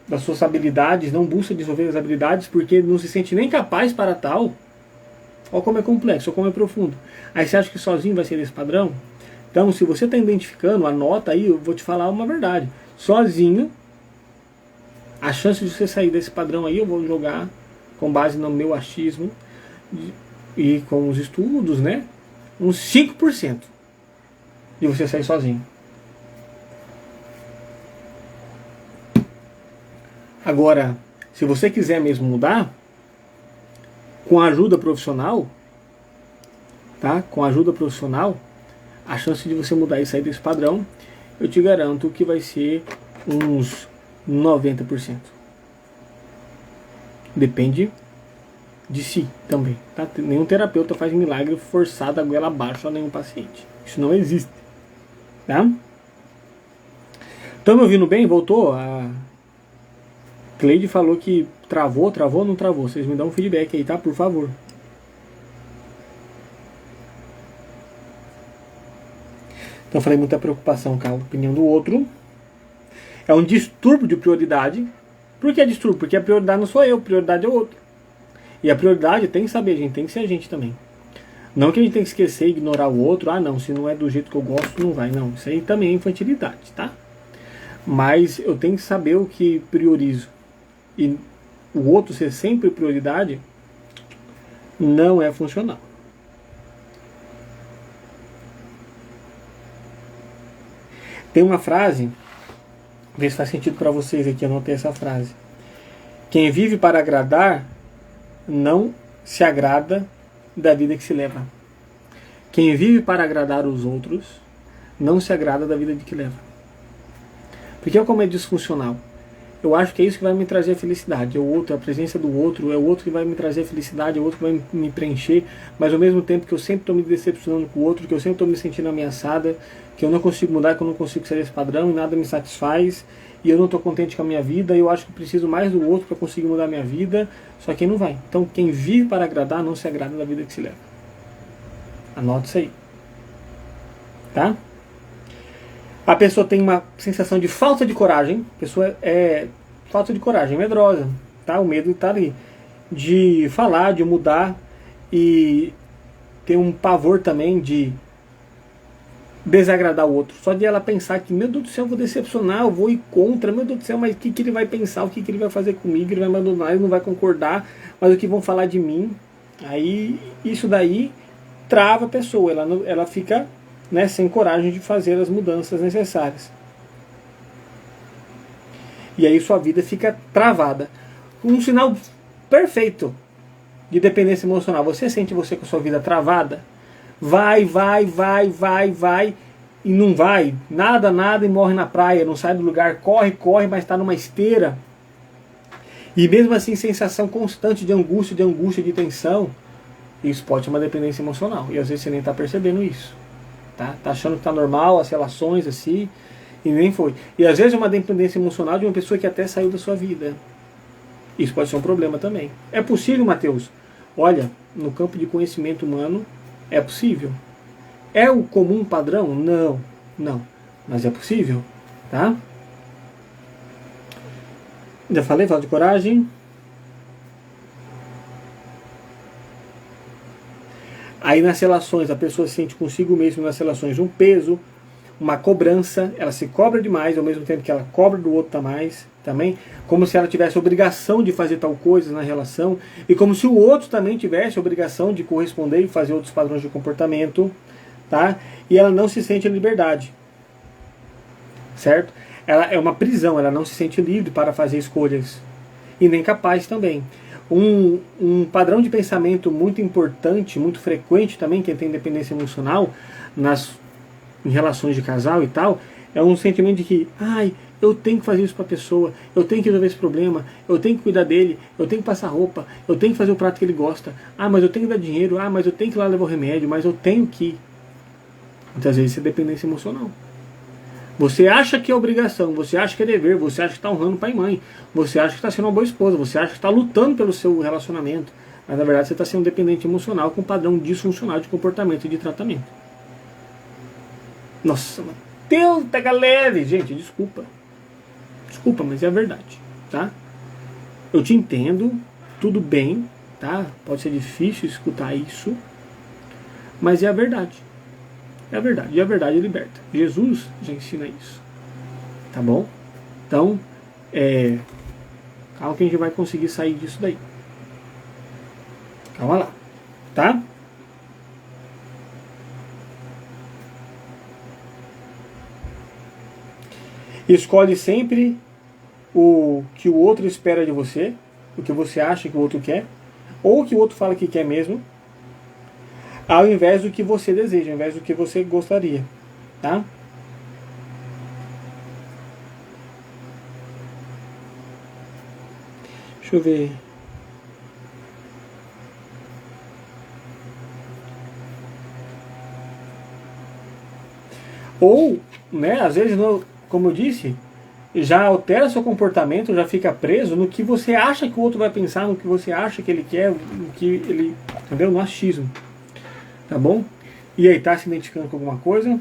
das suas habilidades, não busca desenvolver as habilidades porque não se sente nem capaz para tal. Olha como é complexo, olha como é profundo. Aí você acha que sozinho vai ser esse padrão? Então, se você está identificando, anota aí, eu vou te falar uma verdade. Sozinho, a chance de você sair desse padrão aí, eu vou jogar com base no meu achismo e com os estudos, né? Uns 5% de você sair sozinho. Agora, se você quiser mesmo mudar, com a ajuda profissional, tá? Com a ajuda profissional, a chance de você mudar e sair desse padrão, eu te garanto que vai ser uns 90%. Depende de si também, tá? Nenhum terapeuta faz milagre forçado a goela abaixo a nenhum paciente. Isso não existe, tá? Estão me ouvindo bem? Voltou? A Cleide falou que travou ou não travou? Vocês me dão um feedback aí, tá? Por favor. Então eu falei muita preocupação com a opinião do outro. É um distúrbio de prioridade. Por que é distúrbio? Porque a prioridade não sou eu, a prioridade é o outro. E a prioridade tem que saber, a gente tem que ser a gente também. Não que a gente tem que esquecer, ignorar o outro. Ah, não, se não é do jeito que eu gosto, não vai. Não, isso aí também é infantilidade, tá? Mas eu tenho que saber o que priorizo. E o outro ser sempre prioridade não é funcional. Tem uma frase, vê se faz sentido para vocês aqui, eu anotei essa frase. Quem vive para agradar não se agrada da vida que se leva. Quem vive para agradar os outros não se agrada da vida de que leva. Porque como é disfuncional. Eu acho que é isso que vai me trazer a felicidade. É o outro, a presença do outro, é o outro que vai me trazer a felicidade, é o outro que vai me preencher, mas ao mesmo tempo que eu sempre estou me decepcionando com o outro, que eu sempre estou me sentindo ameaçada, que eu não consigo mudar, que eu não consigo sair desse padrão e nada me satisfaz, e eu não estou contente com a minha vida, e eu acho que preciso mais do outro para conseguir mudar a minha vida, só que não vai. Então quem vive para agradar não se agrada da vida que se leva. Anote isso aí. Tá? A pessoa tem uma sensação de falta de coragem. A pessoa é falta de coragem, medrosa. Tá? O medo está ali. De falar, de mudar. E tem um pavor também de desagradar o outro. Só de ela pensar que, meu Deus do céu, eu vou decepcionar, eu vou ir contra. Meu Deus do céu, mas o que ele vai pensar? O que ele vai fazer comigo? Ele vai me abandonar, ele não vai concordar. Mas o que vão falar de mim? Aí, isso daí trava a pessoa. Ela fica... né, sem coragem de fazer as mudanças necessárias. E aí sua vida fica travada. Um sinal perfeito de dependência emocional. Você sente você com a sua vida travada? Vai, e não vai. Nada, e morre na praia, não sai do lugar, corre, mas está numa esteira. E mesmo assim, sensação constante de angústia, de tensão. Isso pode ser uma dependência emocional. E às vezes você nem está percebendo isso. Tá achando que tá normal, as relações assim, e nem foi. E às vezes é uma dependência emocional de uma pessoa que até saiu da sua vida. Isso pode ser um problema também. É possível, Mateus? Olha, no campo de conhecimento humano, é possível. É o comum padrão? Não. Mas é possível, tá? Já falei, falta de coragem. Aí nas relações, a pessoa se sente consigo mesmo nas relações um peso, uma cobrança, ela se cobra demais, ao mesmo tempo que ela cobra do outro também, como se ela tivesse obrigação de fazer tal coisa na relação, e como se o outro também tivesse obrigação de corresponder e fazer outros padrões de comportamento, tá? E ela não se sente em liberdade, certo? Ela é uma prisão, ela não se sente livre para fazer escolhas, e nem capaz também. Um padrão de pensamento muito importante, muito frequente também, quem tem dependência emocional em relações de casal e tal, é um sentimento de que, eu tenho que fazer isso para a pessoa, eu tenho que resolver esse problema, eu tenho que cuidar dele, eu tenho que passar roupa, eu tenho que fazer o prato que ele gosta, mas eu tenho que dar dinheiro, mas eu tenho que ir lá levar o remédio, mas eu tenho que... Muitas vezes isso é dependência emocional. Você acha que é obrigação, você acha que é dever, você acha que está honrando pai e mãe, você acha que está sendo uma boa esposa, você acha que está lutando pelo seu relacionamento, mas na verdade você está sendo dependente emocional com um padrão disfuncional de comportamento e de tratamento. Nossa, Mateus, pega leve. Gente, desculpa, mas é a verdade, tá? Eu te entendo, tudo bem, tá? Pode ser difícil escutar isso, mas é a verdade. É a verdade, e a verdade liberta. Jesus já ensina isso. Tá bom? Então, calma que a gente vai conseguir sair disso daí. Calma lá. Tá? Escolhe sempre o que o outro espera de você, o que você acha que o outro quer, ou o que o outro fala que quer mesmo, ao invés do que você deseja, ao invés do que você gostaria, tá? Deixa eu ver. Ou, né, às vezes, como eu disse, já altera seu comportamento, já fica preso no que você acha que o outro vai pensar, no que você acha que ele quer, no que ele, entendeu? No achismo. Tá bom? E aí, tá se identificando com alguma coisa?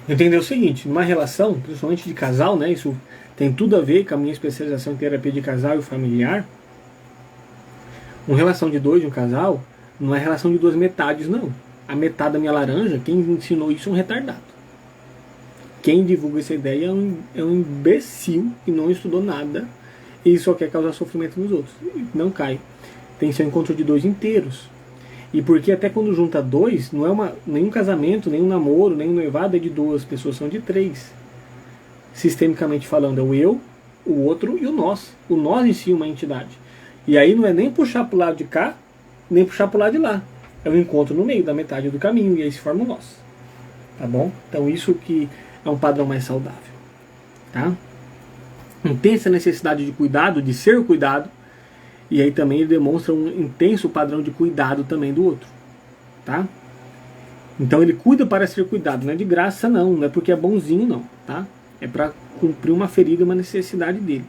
Entender o seguinte, numa relação, principalmente de casal, né, isso tem tudo a ver com a minha especialização em terapia de casal e familiar. Uma relação de dois, de um casal, não é relação de duas metades, não. A metade da minha laranja, quem ensinou isso é um retardado. Quem divulga essa ideia é um imbecil que não estudou nada e só quer causar sofrimento nos outros. Não cai. Tem que ser um encontro de dois inteiros. E porque até quando junta dois, não é nenhum casamento, nenhum namoro, nenhum noivado é de duas pessoas, são de três. Sistemicamente falando, é o eu, o outro e o nós. O nós em si é uma entidade. E aí não é nem puxar para o lado de cá, nem puxar para o lado de lá. É o encontro no meio, da metade do caminho, e aí se forma o nós. Tá bom? Então isso que é um padrão mais saudável. Tá? Intensa necessidade de cuidado, de ser cuidado. E aí também ele demonstra um intenso padrão de cuidado também do outro. Tá? Então ele cuida para ser cuidado. Não é de graça não. Não é porque é bonzinho não. Tá? É para cumprir uma ferida, uma necessidade dele.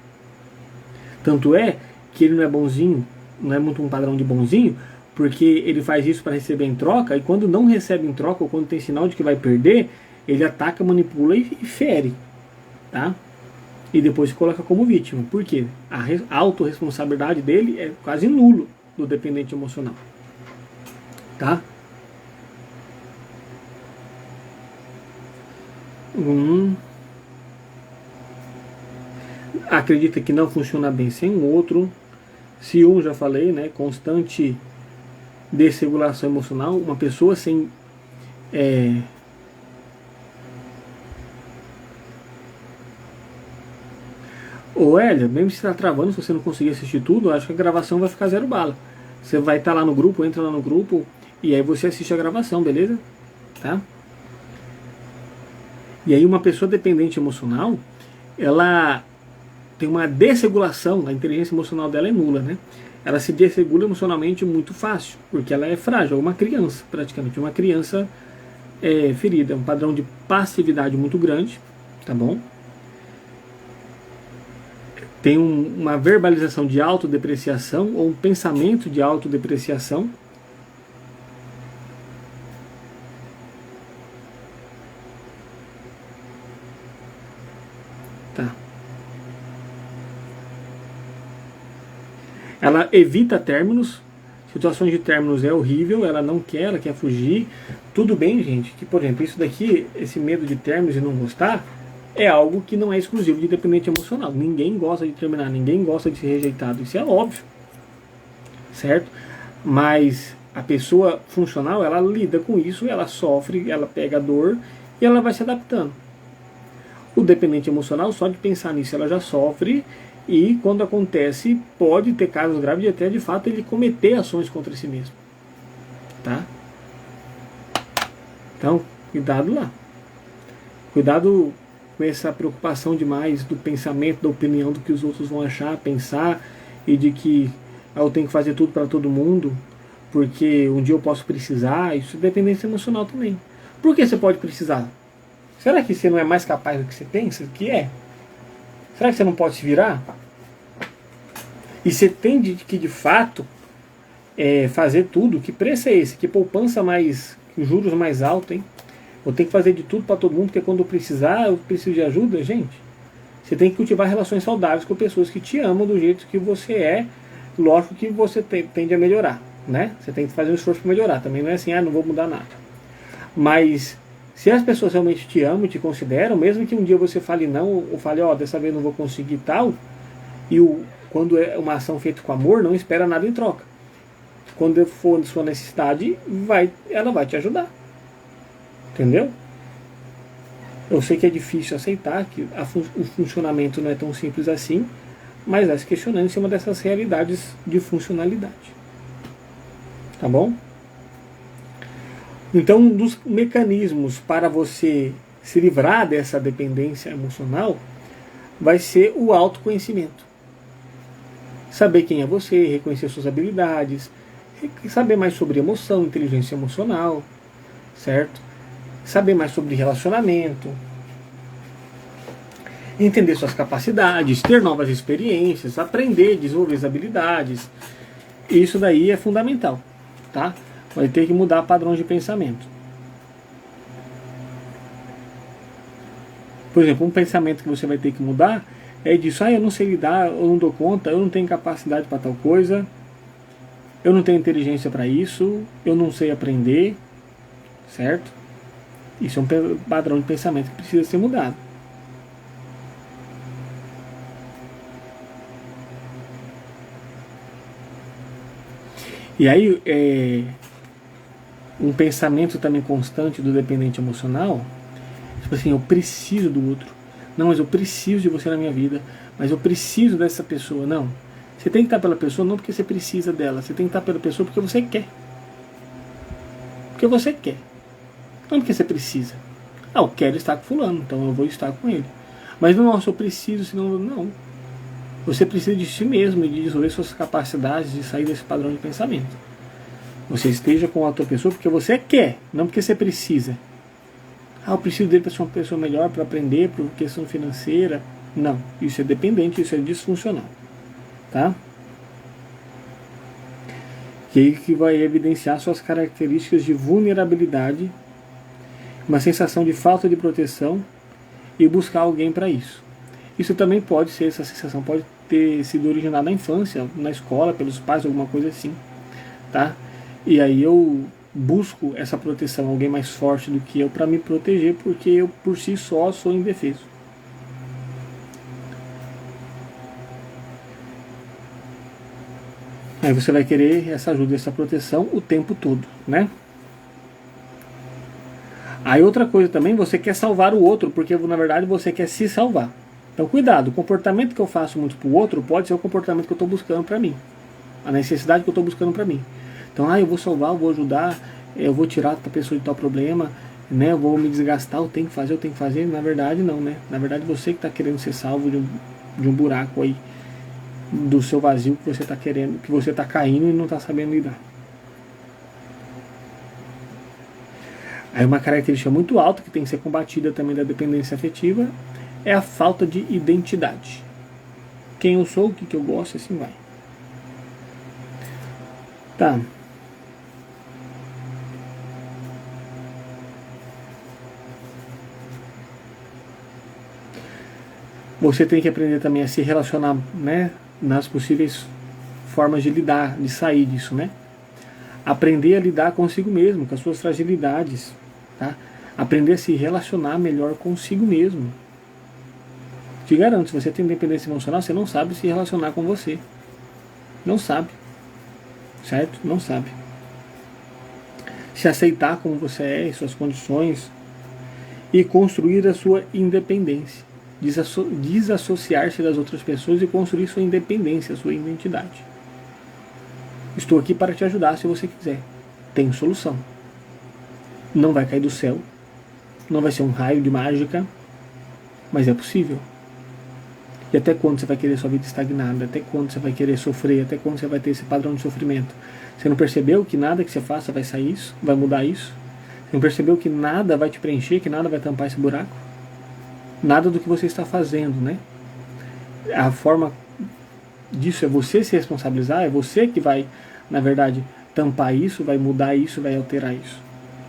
Tanto é que ele não é bonzinho, não é muito um padrão de bonzinho, porque ele faz isso para receber em troca, e quando não recebe em troca, ou quando tem sinal de que vai perder, ele ataca, manipula e fere. Tá? E depois se coloca como vítima. Por quê? A autorresponsabilidade dele é quase nulo do dependente emocional. Tá? Acredita que não funciona bem sem o outro. Se um, já falei, né? Constante desregulação emocional. Uma pessoa sem... Ô Hélio, mesmo se está travando, se você não conseguir assistir tudo, acho que a gravação vai ficar 0 bala. Você vai estar lá no grupo, entra lá no grupo, e aí você assiste a gravação, beleza? Tá? E aí uma pessoa dependente emocional, ela tem uma desregulação, a inteligência emocional dela é nula, né? Ela se desregula emocionalmente muito fácil, porque ela é frágil, é uma criança, praticamente, uma criança ferida, um padrão de passividade muito grande, tá bom? Tem uma verbalização de autodepreciação ou um pensamento de autodepreciação. Tá. Ela evita términos. Situações de términos é horrível, ela não quer, ela quer fugir. Tudo bem, gente, que, por exemplo, isso daqui, esse medo de términos e não gostar, é algo que não é exclusivo de dependente emocional. Ninguém gosta de terminar, ninguém gosta de ser rejeitado. Isso é óbvio. Certo? Mas a pessoa funcional, ela lida com isso, ela sofre, ela pega a dor e ela vai se adaptando. O dependente emocional, só de pensar nisso, ela já sofre e quando acontece, pode ter casos graves de até de fato ele cometer ações contra si mesmo. Tá? Então, cuidado lá. Cuidado com essa preocupação demais do pensamento, da opinião, do que os outros vão achar, pensar, e de que eu tenho que fazer tudo para todo mundo, porque um dia eu posso precisar. Isso é dependência emocional também. Por que você pode precisar? Será que você não é mais capaz do que você pensa que é? Será que você não pode se virar? E você tem que de fato fazer tudo. Que preço é esse? Que poupança mais, que juros mais altos, hein? Eu tenho que fazer de tudo para todo mundo, porque quando eu precisar, eu preciso de ajuda, gente. Você tem que cultivar relações saudáveis com pessoas que te amam do jeito que você é. Lógico que você tende a melhorar, né? Você tem que fazer um esforço para melhorar. Também não é assim, não vou mudar nada. Mas se as pessoas realmente te amam e te consideram, mesmo que um dia você fale não, ou fale, dessa vez não vou conseguir tal, e quando é uma ação feita com amor, não espera nada em troca. Quando for sua necessidade, ela vai te ajudar. Entendeu? Eu sei que é difícil aceitar que o funcionamento não é tão simples assim, mas vai se questionando em cima dessas realidades de funcionalidade. Tá bom? Então, um dos mecanismos para você se livrar dessa dependência emocional, vai ser o autoconhecimento. Saber quem é você, reconhecer suas habilidades, saber mais sobre emoção, inteligência emocional, certo? Saber mais sobre relacionamento, entender suas capacidades, ter novas experiências, aprender, desenvolver as habilidades. Isso daí é fundamental, tá? Vai ter que mudar padrões de pensamento. Por exemplo, um pensamento que você vai ter que mudar é disso: eu não sei lidar, eu não dou conta, eu não tenho capacidade para tal coisa, eu não tenho inteligência para isso, eu não sei aprender, certo? Isso é um padrão de pensamento que precisa ser mudado. E aí, um pensamento também constante do dependente emocional, tipo assim, eu preciso do outro. Não, mas eu preciso de você na minha vida, mas eu preciso dessa pessoa. Não, você tem que estar pela pessoa não porque você precisa dela, você tem que estar pela pessoa porque você quer. Porque você quer, não porque você precisa. Eu quero estar com fulano, então eu vou estar com ele. Mas não, eu preciso, senão não. Você precisa de si mesmo e de desenvolver suas capacidades de sair desse padrão de pensamento. Você esteja com a outra pessoa porque você quer, não porque você precisa. Eu preciso dele para ser uma pessoa melhor, para aprender, por questão financeira. Não, isso é dependente, isso é disfuncional. Tá? E aí que vai evidenciar suas características de vulnerabilidade, uma sensação de falta de proteção e buscar alguém para isso. Isso também pode ser, essa sensação pode ter sido originada na infância, na escola, pelos pais, alguma coisa assim, tá? E aí eu busco essa proteção, alguém mais forte do que eu para me proteger, porque eu por si só sou indefeso. Aí você vai querer essa ajuda, essa proteção o tempo todo, né? Aí outra coisa também, você quer salvar o outro, porque na verdade você quer se salvar. Então cuidado, o comportamento que eu faço muito pro outro pode ser o comportamento que eu estou buscando para mim. A necessidade que eu estou buscando para mim. Então, eu vou salvar, eu vou ajudar, eu vou tirar a pessoa de tal problema, né? Eu vou me desgastar, eu tenho que fazer. Na verdade não, né? Na verdade você que está querendo ser salvo de um buraco aí, do seu vazio que você está querendo, que você está caindo e não está sabendo lidar. Aí uma característica muito alta que tem que ser combatida também da dependência afetiva é a falta de identidade. Quem eu sou, o que eu gosto, assim vai. Tá. Você tem que aprender também a se relacionar, né, nas possíveis formas de lidar, de sair disso, né? Aprender a lidar consigo mesmo, com as suas fragilidades, tá? Aprender a se relacionar melhor consigo mesmo. Te garanto, se você tem dependência emocional, você não sabe se relacionar com você. Não sabe. Certo? Não sabe. Se aceitar como você é, suas condições, e construir a sua independência. Desassociar-se das outras pessoas e construir sua independência, sua identidade. Estou aqui para te ajudar se você quiser. Tem solução. Não vai cair do céu. Não vai ser um raio de mágica. Mas é possível. E até quando você vai querer sua vida estagnada? Até quando você vai querer sofrer? Até quando você vai ter esse padrão de sofrimento? Você não percebeu que nada que você faça vai sair isso? Vai mudar isso? Você não percebeu que nada vai te preencher? Que nada vai tampar esse buraco? Nada do que você está fazendo, né? A forma disso é você se responsabilizar, é você que vai, na verdade, tampar isso, vai mudar isso, vai alterar isso,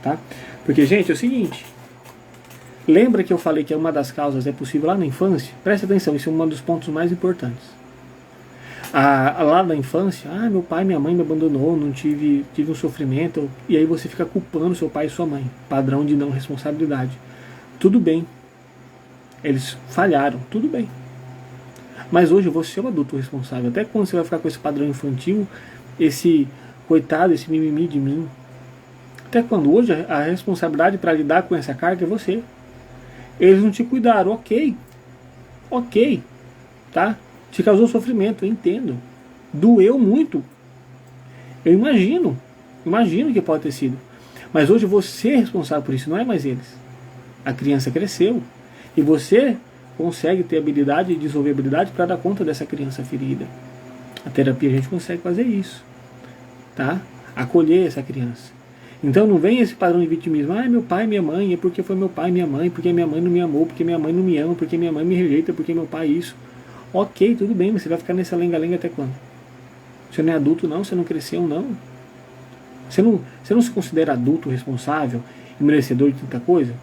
tá? Porque, gente, é o seguinte, lembra que eu falei que uma das causas é possível lá na infância? Preste atenção, isso é um dos pontos mais importantes. Lá na infância, meu pai e minha mãe me abandonou, não tive um sofrimento, e aí você fica culpando seu pai e sua mãe, padrão de não responsabilidade. Tudo bem, eles falharam, tudo bem. Mas hoje você é um adulto responsável. Até quando você vai ficar com esse padrão infantil, esse coitado, esse mimimi de mim? Até quando? Hoje a responsabilidade para lidar com essa carga é você. Eles não te cuidaram, ok, tá? Te causou sofrimento, eu entendo. Doeu muito. Eu imagino que pode ter sido. Mas hoje você é responsável por isso, não é mais eles. A criança cresceu. E você consegue ter habilidade, desenvolver habilidade para dar conta dessa criança ferida. A terapia a gente consegue fazer isso, tá? Acolher essa criança. Então não vem esse padrão de vitimismo, meu pai, minha mãe, é porque foi meu pai e minha mãe, porque minha mãe não me amou, porque minha mãe não me ama, porque minha mãe me rejeita, porque meu pai isso. Ok, tudo bem, mas você vai ficar nessa lenga-lenga até quando? Você não é adulto não, você não cresceu não. Você não se considera adulto, responsável e merecedor de tanta coisa?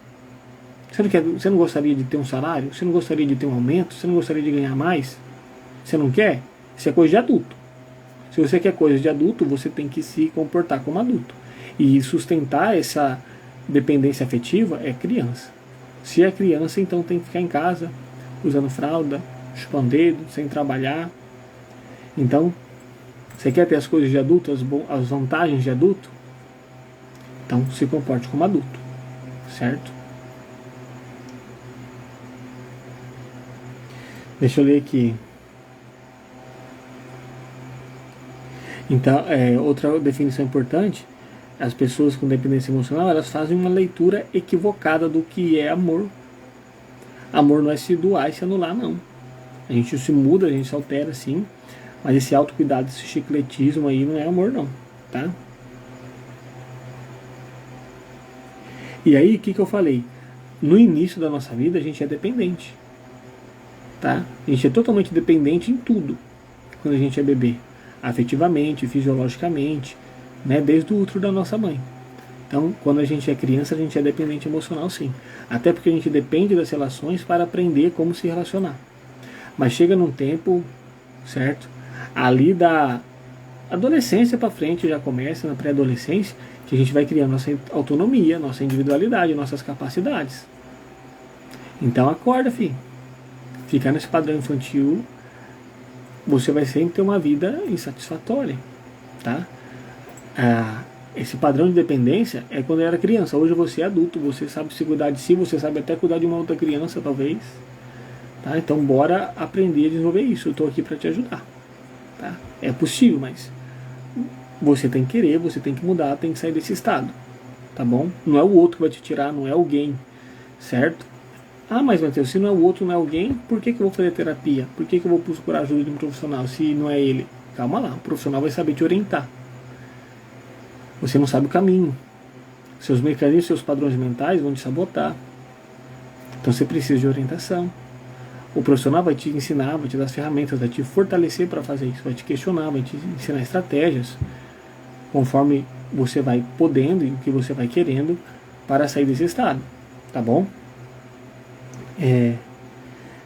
Você não gostaria de ter um salário? Você não gostaria de ter um aumento? Você não gostaria de ganhar mais? Você não quer? Isso é coisa de adulto. Se você quer coisa de adulto, você tem que se comportar como adulto. E sustentar essa dependência afetiva é criança. Se é criança, então tem que ficar em casa, usando fralda, chupando dedo, sem trabalhar. Então, você quer ter as coisas de adulto, as vantagens de adulto? Então, se comporte como adulto, certo? Deixa eu ler aqui. Então, outra definição importante, as pessoas com dependência emocional, elas fazem uma leitura equivocada do que é amor. Amor não é se doar e se anular, não. A gente se muda, a gente se altera, sim, mas esse autocuidado, esse chicletismo aí não é amor, não, tá? E aí, o que eu falei? No início da nossa vida, a gente é dependente, tá? A gente é totalmente dependente em tudo quando a gente é bebê, afetivamente, fisiologicamente, né? Desde o útero da nossa mãe. Então, quando a gente é criança, a gente é dependente emocional, sim. Até porque a gente depende das relações para aprender como se relacionar. Mas chega num tempo, certo? Ali da adolescência para frente, já começa na pré-adolescência, que a gente vai criando nossa autonomia, nossa individualidade, nossas capacidades. Então acorda, filho. Ficar nesse padrão infantil, você vai sempre ter uma vida insatisfatória, tá? Esse padrão de dependência é quando eu era criança. Hoje você é adulto, você sabe se cuidar de si, você sabe até cuidar de uma outra criança, talvez. Tá? Então bora aprender a desenvolver isso. Eu estou aqui para te ajudar. Tá? É possível, mas você tem que querer, você tem que mudar, tem que sair desse estado. Tá bom? Não é o outro que vai te tirar, não é alguém. Certo? Mas Matheus, se não é o outro, não é alguém, por que eu vou fazer terapia? Por que eu vou procurar ajuda de um profissional se não é ele? Calma lá, o profissional vai saber te orientar. Você não sabe o caminho. Seus mecanismos, seus padrões mentais vão te sabotar. Então você precisa de orientação. O profissional vai te ensinar, vai te dar as ferramentas, vai te fortalecer para fazer isso, vai te questionar, vai te ensinar estratégias, conforme você vai podendo e o que você vai querendo para sair desse estado. Tá bom?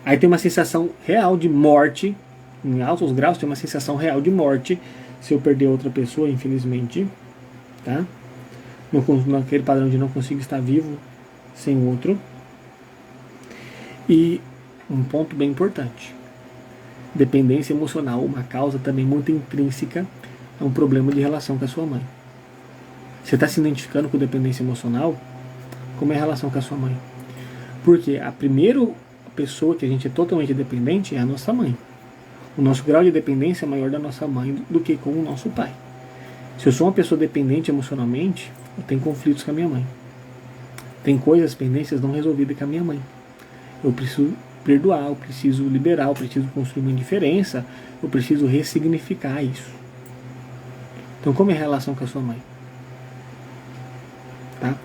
Aí tem uma sensação real de morte, em altos graus tem uma sensação real de morte se eu perder outra pessoa, infelizmente. Tá? Naquele padrão de não consigo estar vivo sem o outro. E um ponto bem importante: dependência emocional, uma causa também muito intrínseca, é um problema de relação com a sua mãe. Você está se identificando com dependência emocional? Como é a relação com a sua mãe? Porque a primeira pessoa que a gente é totalmente dependente é a nossa mãe. O nosso grau de dependência é maior da nossa mãe do que com o nosso pai. Se eu sou uma pessoa dependente emocionalmente, eu tenho conflitos com a minha mãe. Tem coisas, pendências não resolvidas com a minha mãe. Eu preciso perdoar, eu preciso liberar, eu preciso construir uma indiferença, eu preciso ressignificar isso. Então, como é a relação com a sua mãe? Tá?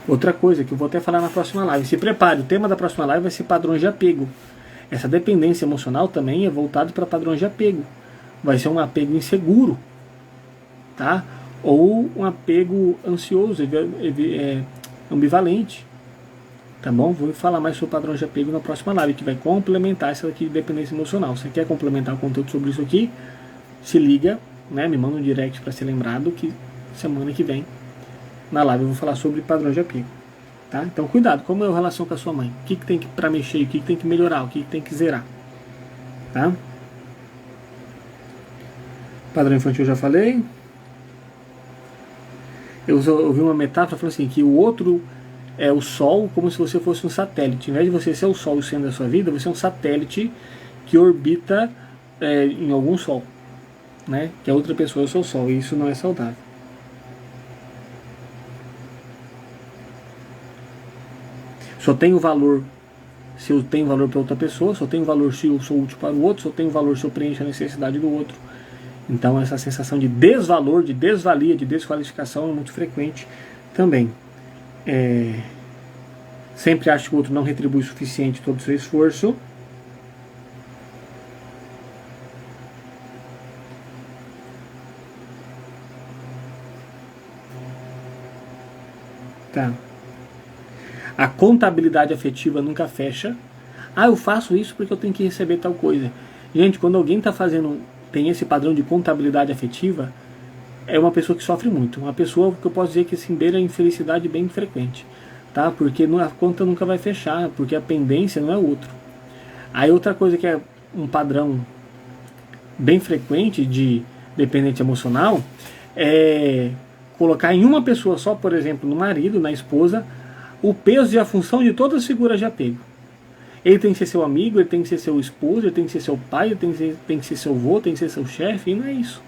Outra coisa que eu vou até falar na próxima live. Se prepare, o tema da próxima live vai ser padrões de apego. Essa dependência emocional também é voltada para padrões de apego. Vai ser um apego inseguro, tá? Ou um apego ansioso, ambivalente. Tá bom? Vou falar mais sobre padrões de apego na próxima live, que vai complementar essa aqui de dependência emocional. Se você quer complementar o conteúdo sobre isso aqui, se liga, né? Me manda um direct para ser lembrado que semana que vem, na live, eu vou falar sobre padrões de apego. Tá? Então, cuidado, como é a relação com a sua mãe? O que tem para mexer, o que tem que melhorar, o que tem que zerar. Tá? Padrão infantil eu já falei. Eu ouvi uma metáfora falando assim, que o outro é o Sol como se você fosse um satélite. Ao invés de você ser o Sol e o centro da sua vida, você é um satélite que orbita em algum Sol, né? Que a outra pessoa é o seu Sol, e isso não é saudável. Só tem o valor se eu tenho valor para outra pessoa, se eu tenho valor se eu sou útil para o outro, se eu tenho valor se eu preencho a necessidade do outro. Então essa sensação de desvalor, de desvalia, de desqualificação é muito frequente também. Sempre acho que o outro não retribui o suficiente todo o seu esforço. Tá. A contabilidade afetiva nunca fecha. Ah, eu faço isso porque eu tenho que receber tal coisa. Gente, quando alguém tem esse padrão de contabilidade afetiva, é uma pessoa que sofre muito. Uma pessoa que eu posso dizer que se beira a infelicidade bem frequente. Tá? Porque a conta nunca vai fechar, porque a pendência não é o outro. Aí outra coisa que é um padrão bem frequente de dependente emocional é colocar em uma pessoa só, por exemplo, no marido, na esposa, o peso e a função de todas as figuras de apego. Ele tem que ser seu amigo, ele tem que ser seu esposo, ele tem que ser seu pai, ele tem que ser seu avô, tem que ser seu chefe, e não é isso.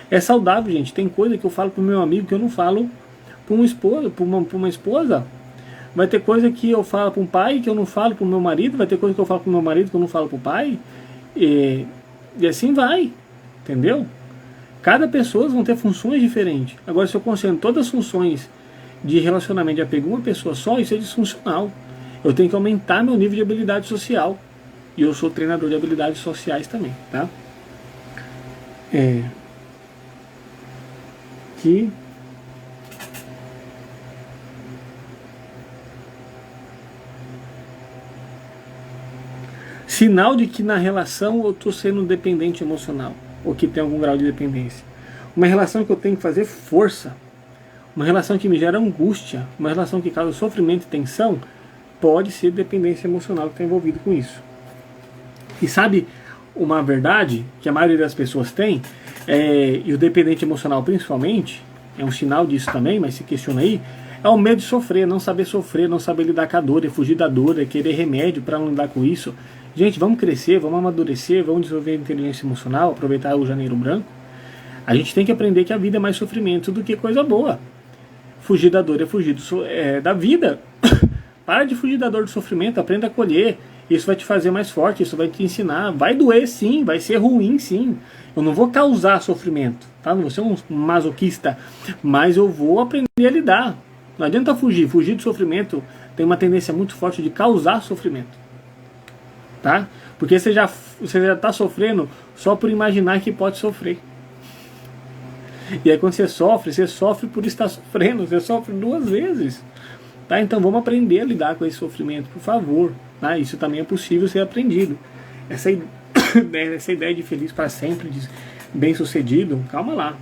É saudável, gente. Tem coisa que eu falo pro meu amigo que eu não falo para uma esposa. Vai ter coisa que eu falo para um pai que eu não falo para o meu marido, vai ter coisa que eu falo para o meu marido que eu não falo para o pai, e assim vai, entendeu? Cada pessoa vão ter funções diferentes. Agora, se eu concentro todas as funções de relacionamento de apego em uma pessoa só, isso é disfuncional. Eu tenho que aumentar meu nível de habilidade social. E eu sou treinador de habilidades sociais também, tá? Sinal de que na relação eu estou sendo dependente emocional, ou que tem algum grau de dependência. Uma relação que eu tenho que fazer força, uma relação que me gera angústia, uma relação que causa sofrimento e tensão, pode ser dependência emocional que está envolvido com isso. E sabe uma verdade que a maioria das pessoas tem, e o dependente emocional principalmente, é um sinal disso também, mas se questiona aí, é o medo de sofrer, não saber lidar com a dor, é fugir da dor, é querer remédio para não lidar com isso. Gente, vamos crescer, vamos amadurecer, vamos desenvolver inteligência emocional, aproveitar o janeiro branco. A gente tem que aprender que a vida é mais sofrimento do que coisa boa. Fugir da dor é fugir da vida. Para de fugir da dor do sofrimento, aprenda a acolher. Isso vai te fazer mais forte, isso vai te ensinar. Vai doer sim, vai ser ruim sim. Eu não vou causar sofrimento, tá? Não vou ser um masoquista, mas eu vou aprender a lidar. Não adianta fugir. Fugir do sofrimento tem uma tendência muito forte de causar sofrimento. Tá? Porque você já está sofrendo só por imaginar que pode sofrer. E aí quando você sofre por estar sofrendo, você sofre duas vezes. Tá? Então vamos aprender a lidar com esse sofrimento, por favor. Tá? Isso também é possível ser aprendido. Essa ideia de feliz para sempre, de bem sucedido, calma lá.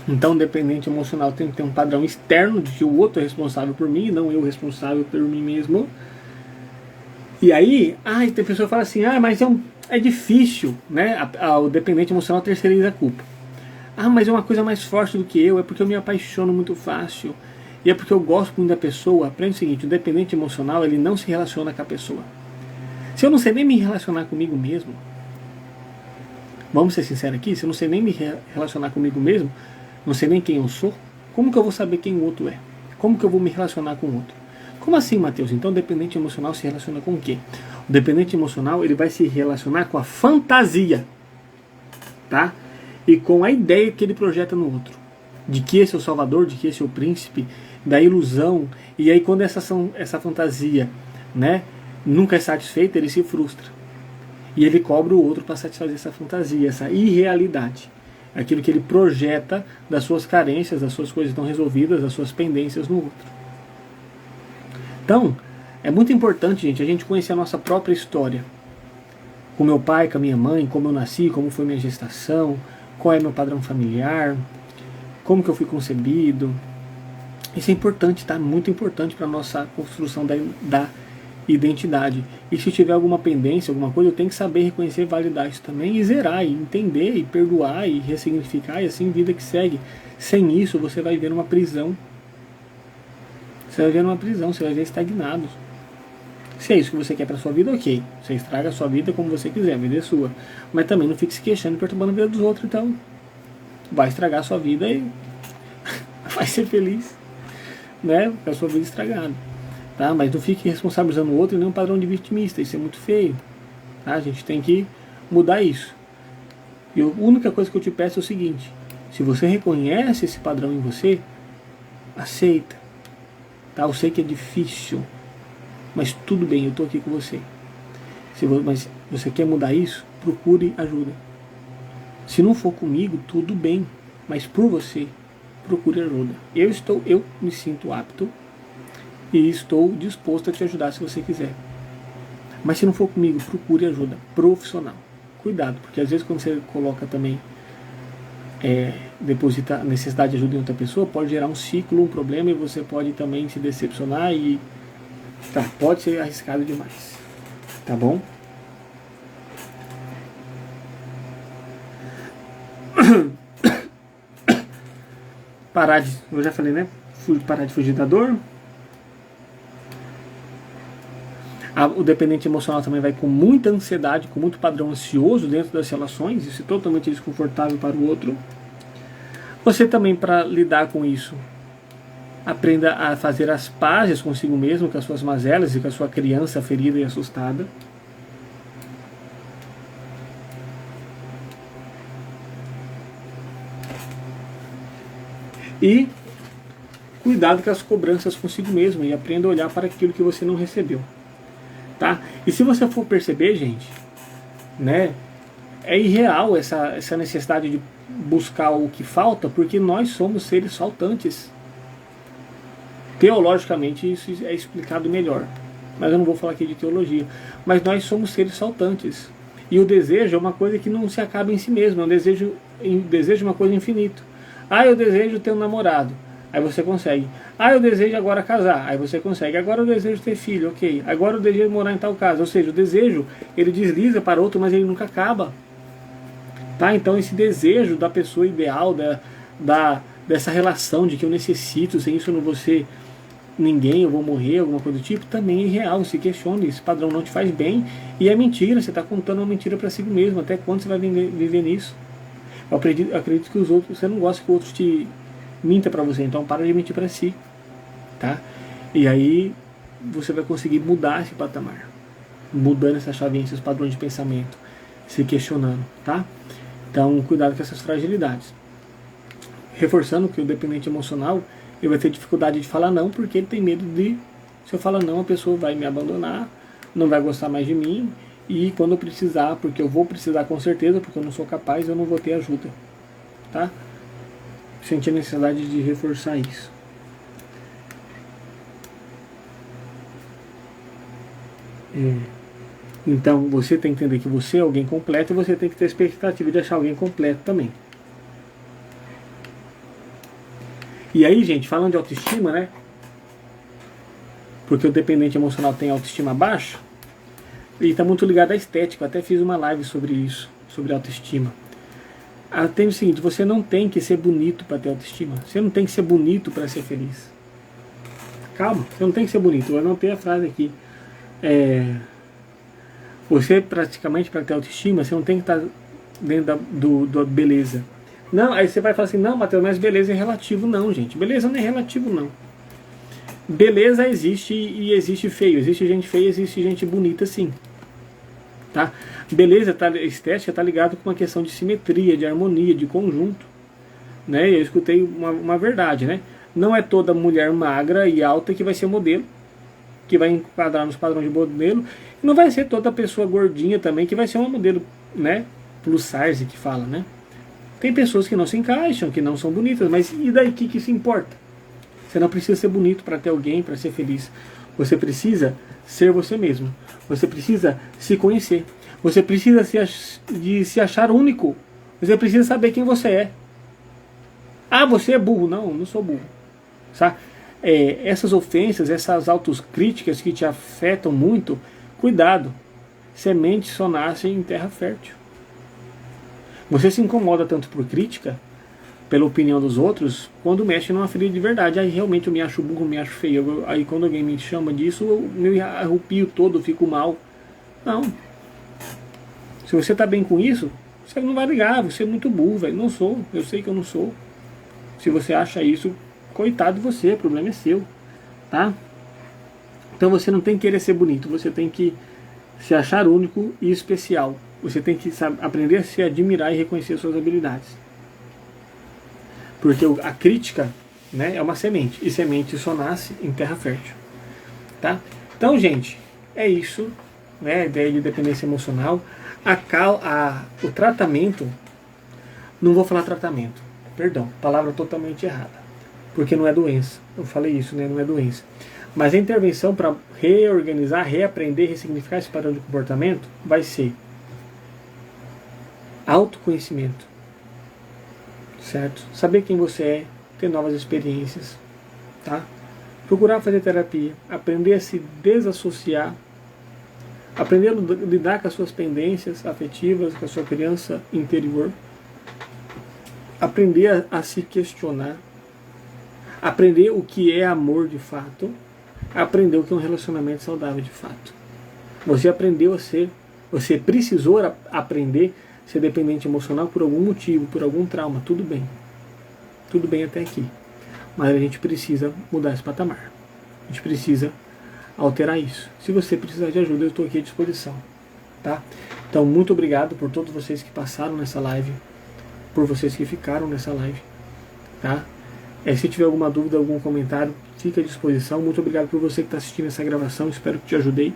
Então, dependente emocional tem que ter um padrão externo de que o outro é responsável por mim, não eu responsável por mim mesmo. E aí, tem pessoa que fala assim, mas é difícil, né? O dependente emocional terceiriza a culpa. Mas é uma coisa mais forte do que eu, é porque eu me apaixono muito fácil, e é porque eu gosto muito da pessoa. Aprende o seguinte, o dependente emocional, ele não se relaciona com a pessoa. Se eu não sei nem me relacionar comigo mesmo, vamos ser sinceros aqui, se eu não sei nem me relacionar comigo mesmo, não sei nem quem eu sou, como que eu vou saber quem o outro é? Como que eu vou me relacionar com o outro? Como assim, Matheus? Então o dependente emocional se relaciona com o quê? O dependente emocional, ele vai se relacionar com a fantasia, tá? E com a ideia que ele projeta no outro. De que esse é o salvador, de que esse é o príncipe, da ilusão. E aí quando essa fantasia, né, nunca é satisfeita, ele se frustra. E ele cobra o outro para satisfazer essa fantasia, essa irrealidade. Aquilo que ele projeta das suas carências, das suas coisas não resolvidas, das suas pendências no outro. Então, é muito importante, gente, a gente conhecer a nossa própria história. Com meu pai, com a minha mãe, como eu nasci, como foi minha gestação, qual é meu padrão familiar, como que eu fui concebido. Isso é importante, tá? Muito importante para a nossa construção da identidade. E se tiver alguma pendência, alguma coisa, eu tenho que saber reconhecer, validar isso também e zerar, e entender, e perdoar, e ressignificar, e assim vida que segue. Sem isso, você vai ver uma prisão. Você vai ver uma prisão, você vai ver estagnado. Se é isso que você quer pra sua vida, ok. Você estraga a sua vida como você quiser, a vida é sua. Mas também não fique se queixando e perturbando a vida dos outros, então vai estragar a sua vida e vai ser feliz, né? Com a sua vida estragada. Tá? Mas não fique responsabilizando o outro e nem um padrão de vitimista, isso é muito feio. Tá? A gente tem que mudar isso. E a única coisa que eu te peço é o seguinte: se você reconhece esse padrão em você, aceita. Tá? Eu sei que é difícil, mas tudo bem, eu estou aqui com você. Mas você quer mudar isso? Procure ajuda. Se não for comigo, tudo bem, mas por você, procure ajuda. Eu me sinto apto e estou disposto a te ajudar se você quiser. Mas se não for comigo, procure ajuda profissional. Cuidado, porque às vezes quando você coloca também, deposita a necessidade de ajuda em outra pessoa, pode gerar um ciclo, um problema, e você pode também se decepcionar e pode ser arriscado demais. Tá bom? Eu já falei, né? Parar de fugir da dor. O dependente emocional também vai com muita ansiedade, com muito padrão ansioso dentro das relações, isso é totalmente desconfortável para o outro. Você também, para lidar com isso, aprenda a fazer as pazes consigo mesmo, com as suas mazelas e com a sua criança ferida e assustada. E cuidado com as cobranças consigo mesmo e aprenda a olhar para aquilo que você não recebeu. Tá? E se você for perceber, gente, né, é irreal essa necessidade de buscar o que falta, porque nós somos seres faltantes. Teologicamente isso é explicado melhor, mas eu não vou falar aqui de teologia. Mas nós somos seres faltantes. E o desejo é uma coisa que não se acaba em si mesmo, é um desejo de uma coisa infinita. Eu desejo ter um namorado. Aí você consegue. Eu desejo agora casar. Aí você consegue. Agora eu desejo ter filho. Ok. Agora eu desejo morar em tal casa. Ou seja, o desejo, ele desliza para outro, mas ele nunca acaba. Tá? Então esse desejo da pessoa ideal, dessa relação de que eu necessito, sem isso eu não vou ser ninguém, eu vou morrer, alguma coisa do tipo, também é irreal. Se questione. Esse padrão não te faz bem. E é mentira. Você está contando uma mentira para si mesmo. Até quando você vai viver nisso? Eu acredito que os outros, você não gosta que o outro te minta para você, então para de mentir para si, tá? E aí você vai conseguir mudar esse patamar, mudando essa chavinha, esses padrões de pensamento, se questionando, tá? Então cuidado com essas fragilidades. Reforçando que o dependente emocional, ele vai ter dificuldade de falar não, porque ele tem medo de, se eu falar não, a pessoa vai me abandonar, não vai gostar mais de mim, e quando eu precisar, porque eu vou precisar com certeza, porque eu não sou capaz, eu não vou ter ajuda, tá? Senti a necessidade de reforçar isso. Então você tem que entender que você é alguém completo e você tem que ter a expectativa de achar alguém completo também. E aí, gente, falando de autoestima, né? Porque o dependente emocional tem autoestima baixa, e está muito ligado à estética. Eu até fiz uma live sobre isso, sobre autoestima. Tem o seguinte: você não tem que ser bonito para ter autoestima. Você não tem que ser bonito para ser feliz. Calma, você não tem que ser bonito. Eu anotei a frase aqui. Você praticamente, para ter autoestima, você não tem que estar dentro da beleza. Não, aí você vai falar assim: não, Matheus, mas beleza é relativo. Não, gente, beleza não é relativo, não. Beleza existe, e existe feio. Existe gente feia, existe gente bonita, sim. Tá? Beleza, estética está ligado com uma questão de simetria, de harmonia, de conjunto, né? Eu escutei uma verdade, né? Não é toda mulher magra e alta que vai ser modelo, que vai enquadrar nos padrões de modelo, e não vai ser toda pessoa gordinha também que vai ser uma modelo, né? Plus size que fala, né? Tem pessoas que não se encaixam, que não são bonitas, mas e daí que se importa? Você não precisa ser bonito para ter alguém, para ser feliz. Você precisa ser você mesmo. Você precisa se conhecer. Você precisa se achar único. Você precisa saber quem você é. Você é burro. Não, não sou burro. Sabe? Essas ofensas, essas autocríticas que te afetam muito, cuidado. Sementes só nascem em terra fértil. Você se incomoda tanto por crítica, pela opinião dos outros, quando mexe numa ferida de verdade. Aí realmente eu me acho burro, me acho feio. Aí quando alguém me chama disso, eu me arrepio todo, eu fico mal. Não. Se você tá bem com isso, você não vai ligar, você é muito burro, velho. Não sou, eu sei que eu não sou. Se você acha isso, coitado de você, o problema é seu, tá? Então você não tem que querer ser bonito, você tem que se achar único e especial. Você tem que aprender a se admirar e reconhecer suas habilidades. Porque a crítica, né, é uma semente, e semente só nasce em terra fértil, tá? Então, gente, é isso, né, a ideia de dependência emocional. O tratamento, não vou falar tratamento, perdão, palavra totalmente errada, porque não é doença, eu falei isso, né, não é doença. Mas a intervenção para reorganizar, reaprender, ressignificar esse padrão de comportamento vai ser autoconhecimento, certo? Saber quem você é, ter novas experiências, tá? Procurar fazer terapia, aprender a se desassociar, aprender a lidar com as suas pendências afetivas, com a sua criança interior, aprender a se questionar, aprender o que é amor de fato, aprender o que é um relacionamento saudável de fato. Você aprendeu a ser, você precisou aprender a ser dependente emocional por algum motivo, por algum trauma, tudo bem até aqui. Mas a gente precisa mudar esse patamar, a gente precisa alterar isso. Se você precisar de ajuda, eu estou aqui à disposição, tá? Então, muito obrigado por todos vocês que passaram nessa live, por vocês que ficaram nessa live, tá? Se tiver alguma dúvida, algum comentário, fique à disposição. Muito obrigado por você que está assistindo essa gravação, espero que te ajudei.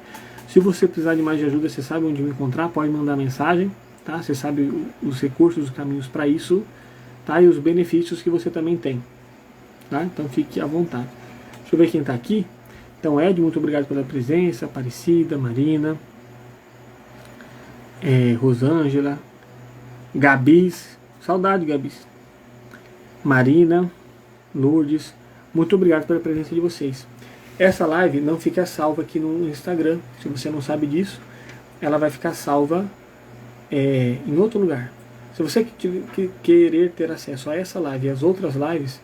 Se você precisar de mais de ajuda, você sabe onde me encontrar, pode mandar mensagem, tá? Você sabe os recursos, os caminhos para isso, tá? E os benefícios que você também tem, tá? Então fique à vontade. Deixa eu ver quem está aqui. Então, Ed, muito obrigado pela presença, Aparecida, Marina, Rosângela, Gabis, saudade, Gabis, Marina, Lourdes, muito obrigado pela presença de vocês. Essa live não fica salva aqui no Instagram, se você não sabe disso, ela vai ficar salva em outro lugar. Se você querer ter acesso a essa live e as outras lives,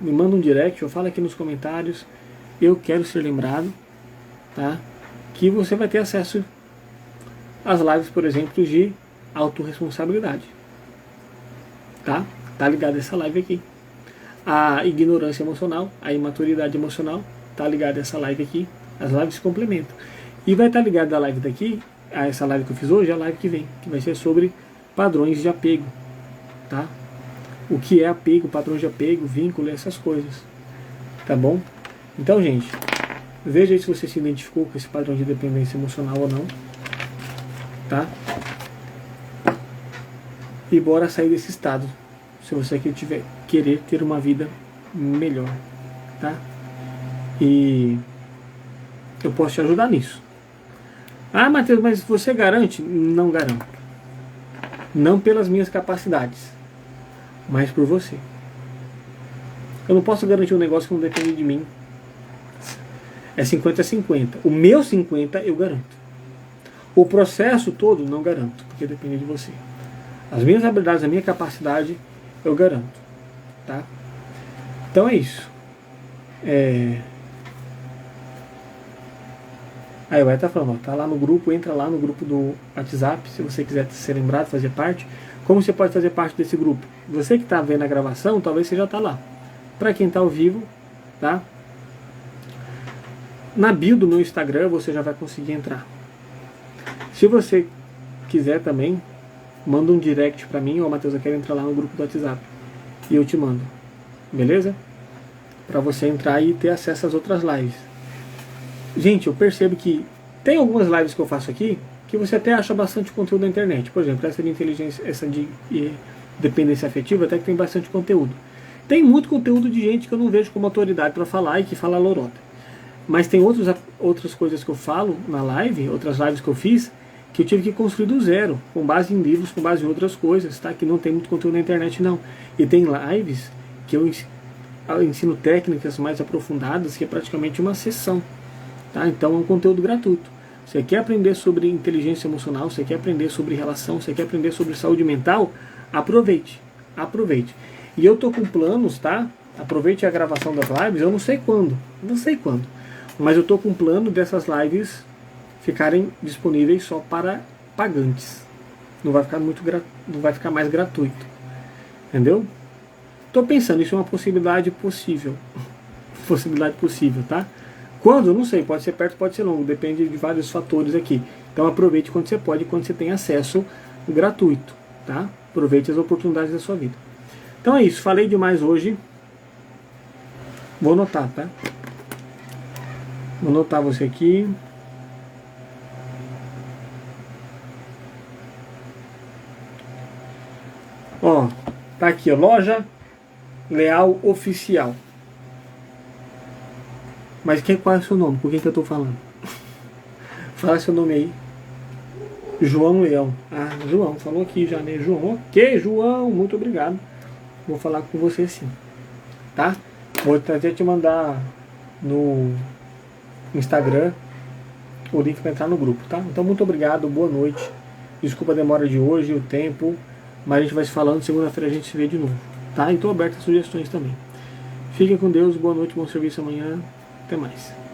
me manda um direct ou fala aqui nos comentários, eu quero ser lembrado, tá? Que você vai ter acesso às lives, por exemplo, de autorresponsabilidade, tá? Tá ligado a essa live aqui. A ignorância emocional, a imaturidade emocional, tá ligado a essa live aqui. As lives se complementam. E vai estar ligado a live daqui, a essa live que eu fiz hoje, a live que vem, que vai ser sobre padrões de apego, tá? O que é apego, padrões de apego, vínculo, essas coisas, tá bom? Então, gente, veja aí se você se identificou com esse padrão de dependência emocional ou não, tá? E bora sair desse estado, se você querer ter uma vida melhor, tá? E eu posso te ajudar nisso. Ah, Matheus, mas você garante? Não garanto. Não pelas minhas capacidades, mas por você. Eu não posso garantir um negócio que não depende de mim. É 50-50. O meu 50 eu garanto. O processo todo não garanto, porque depende de você. As minhas habilidades, a minha capacidade, eu garanto, tá? Então é isso. Aí vai estar falando, ó, tá lá no grupo, entra lá no grupo do WhatsApp, se você quiser ser lembrado, fazer parte. Como você pode fazer parte desse grupo? Você que está vendo a gravação, talvez você já está lá. Para quem está ao vivo, tá? Na bio do meu Instagram você já vai conseguir entrar. Se você quiser também, manda um direct para mim, ó, Matheus, eu quero entrar lá no grupo do WhatsApp. E eu te mando. Beleza? Para você entrar e ter acesso às outras lives. Gente, eu percebo que tem algumas lives que eu faço aqui que você até acha bastante conteúdo na internet. Por exemplo, essa de inteligência, essa de dependência afetiva, até que tem bastante conteúdo. Tem muito conteúdo de gente que eu não vejo como autoridade para falar e que fala lorota. Mas tem outras coisas que eu falo na live, outras lives que eu fiz, que eu tive que construir do zero, com base em livros, com base em outras coisas, tá? Que não tem muito conteúdo na internet, não. E tem lives que eu ensino técnicas mais aprofundadas, que é praticamente uma sessão, tá? Então é um conteúdo gratuito. Você quer aprender sobre inteligência emocional, você quer aprender sobre relação, você quer aprender sobre saúde mental, aproveite. aproveite. E eu tô com planos, tá? Aproveite a gravação das lives, eu não sei quando, mas eu tô com plano dessas lives ficarem disponíveis só para pagantes. Não vai ficar não vai ficar mais gratuito. Entendeu? Tô pensando, isso é uma possibilidade possível. Possibilidade possível, tá? Quando? Eu não sei, pode ser perto, pode ser longo, depende de vários fatores aqui. Então aproveite quando você pode, quando você tem acesso gratuito, tá? Aproveite as oportunidades da sua vida. Então é isso, falei demais hoje. Vou anotar, tá? Vou anotar você aqui. Ó, tá aqui, ó, Loja Leal Oficial. Mas qual é o seu nome? Por que eu tô falando? Fala seu nome aí. João Leão. Ah, João, falou aqui já, né? João, ok, João, muito obrigado. Vou falar com você sim, tá? Vou até te mandar no Instagram o link para entrar no grupo, tá? Então, muito obrigado, boa noite. Desculpa a demora de hoje, o tempo, mas a gente vai se falando, segunda-feira a gente se vê de novo, tá? E estou aberto a sugestões também. Fiquem com Deus, boa noite, bom serviço amanhã, até mais.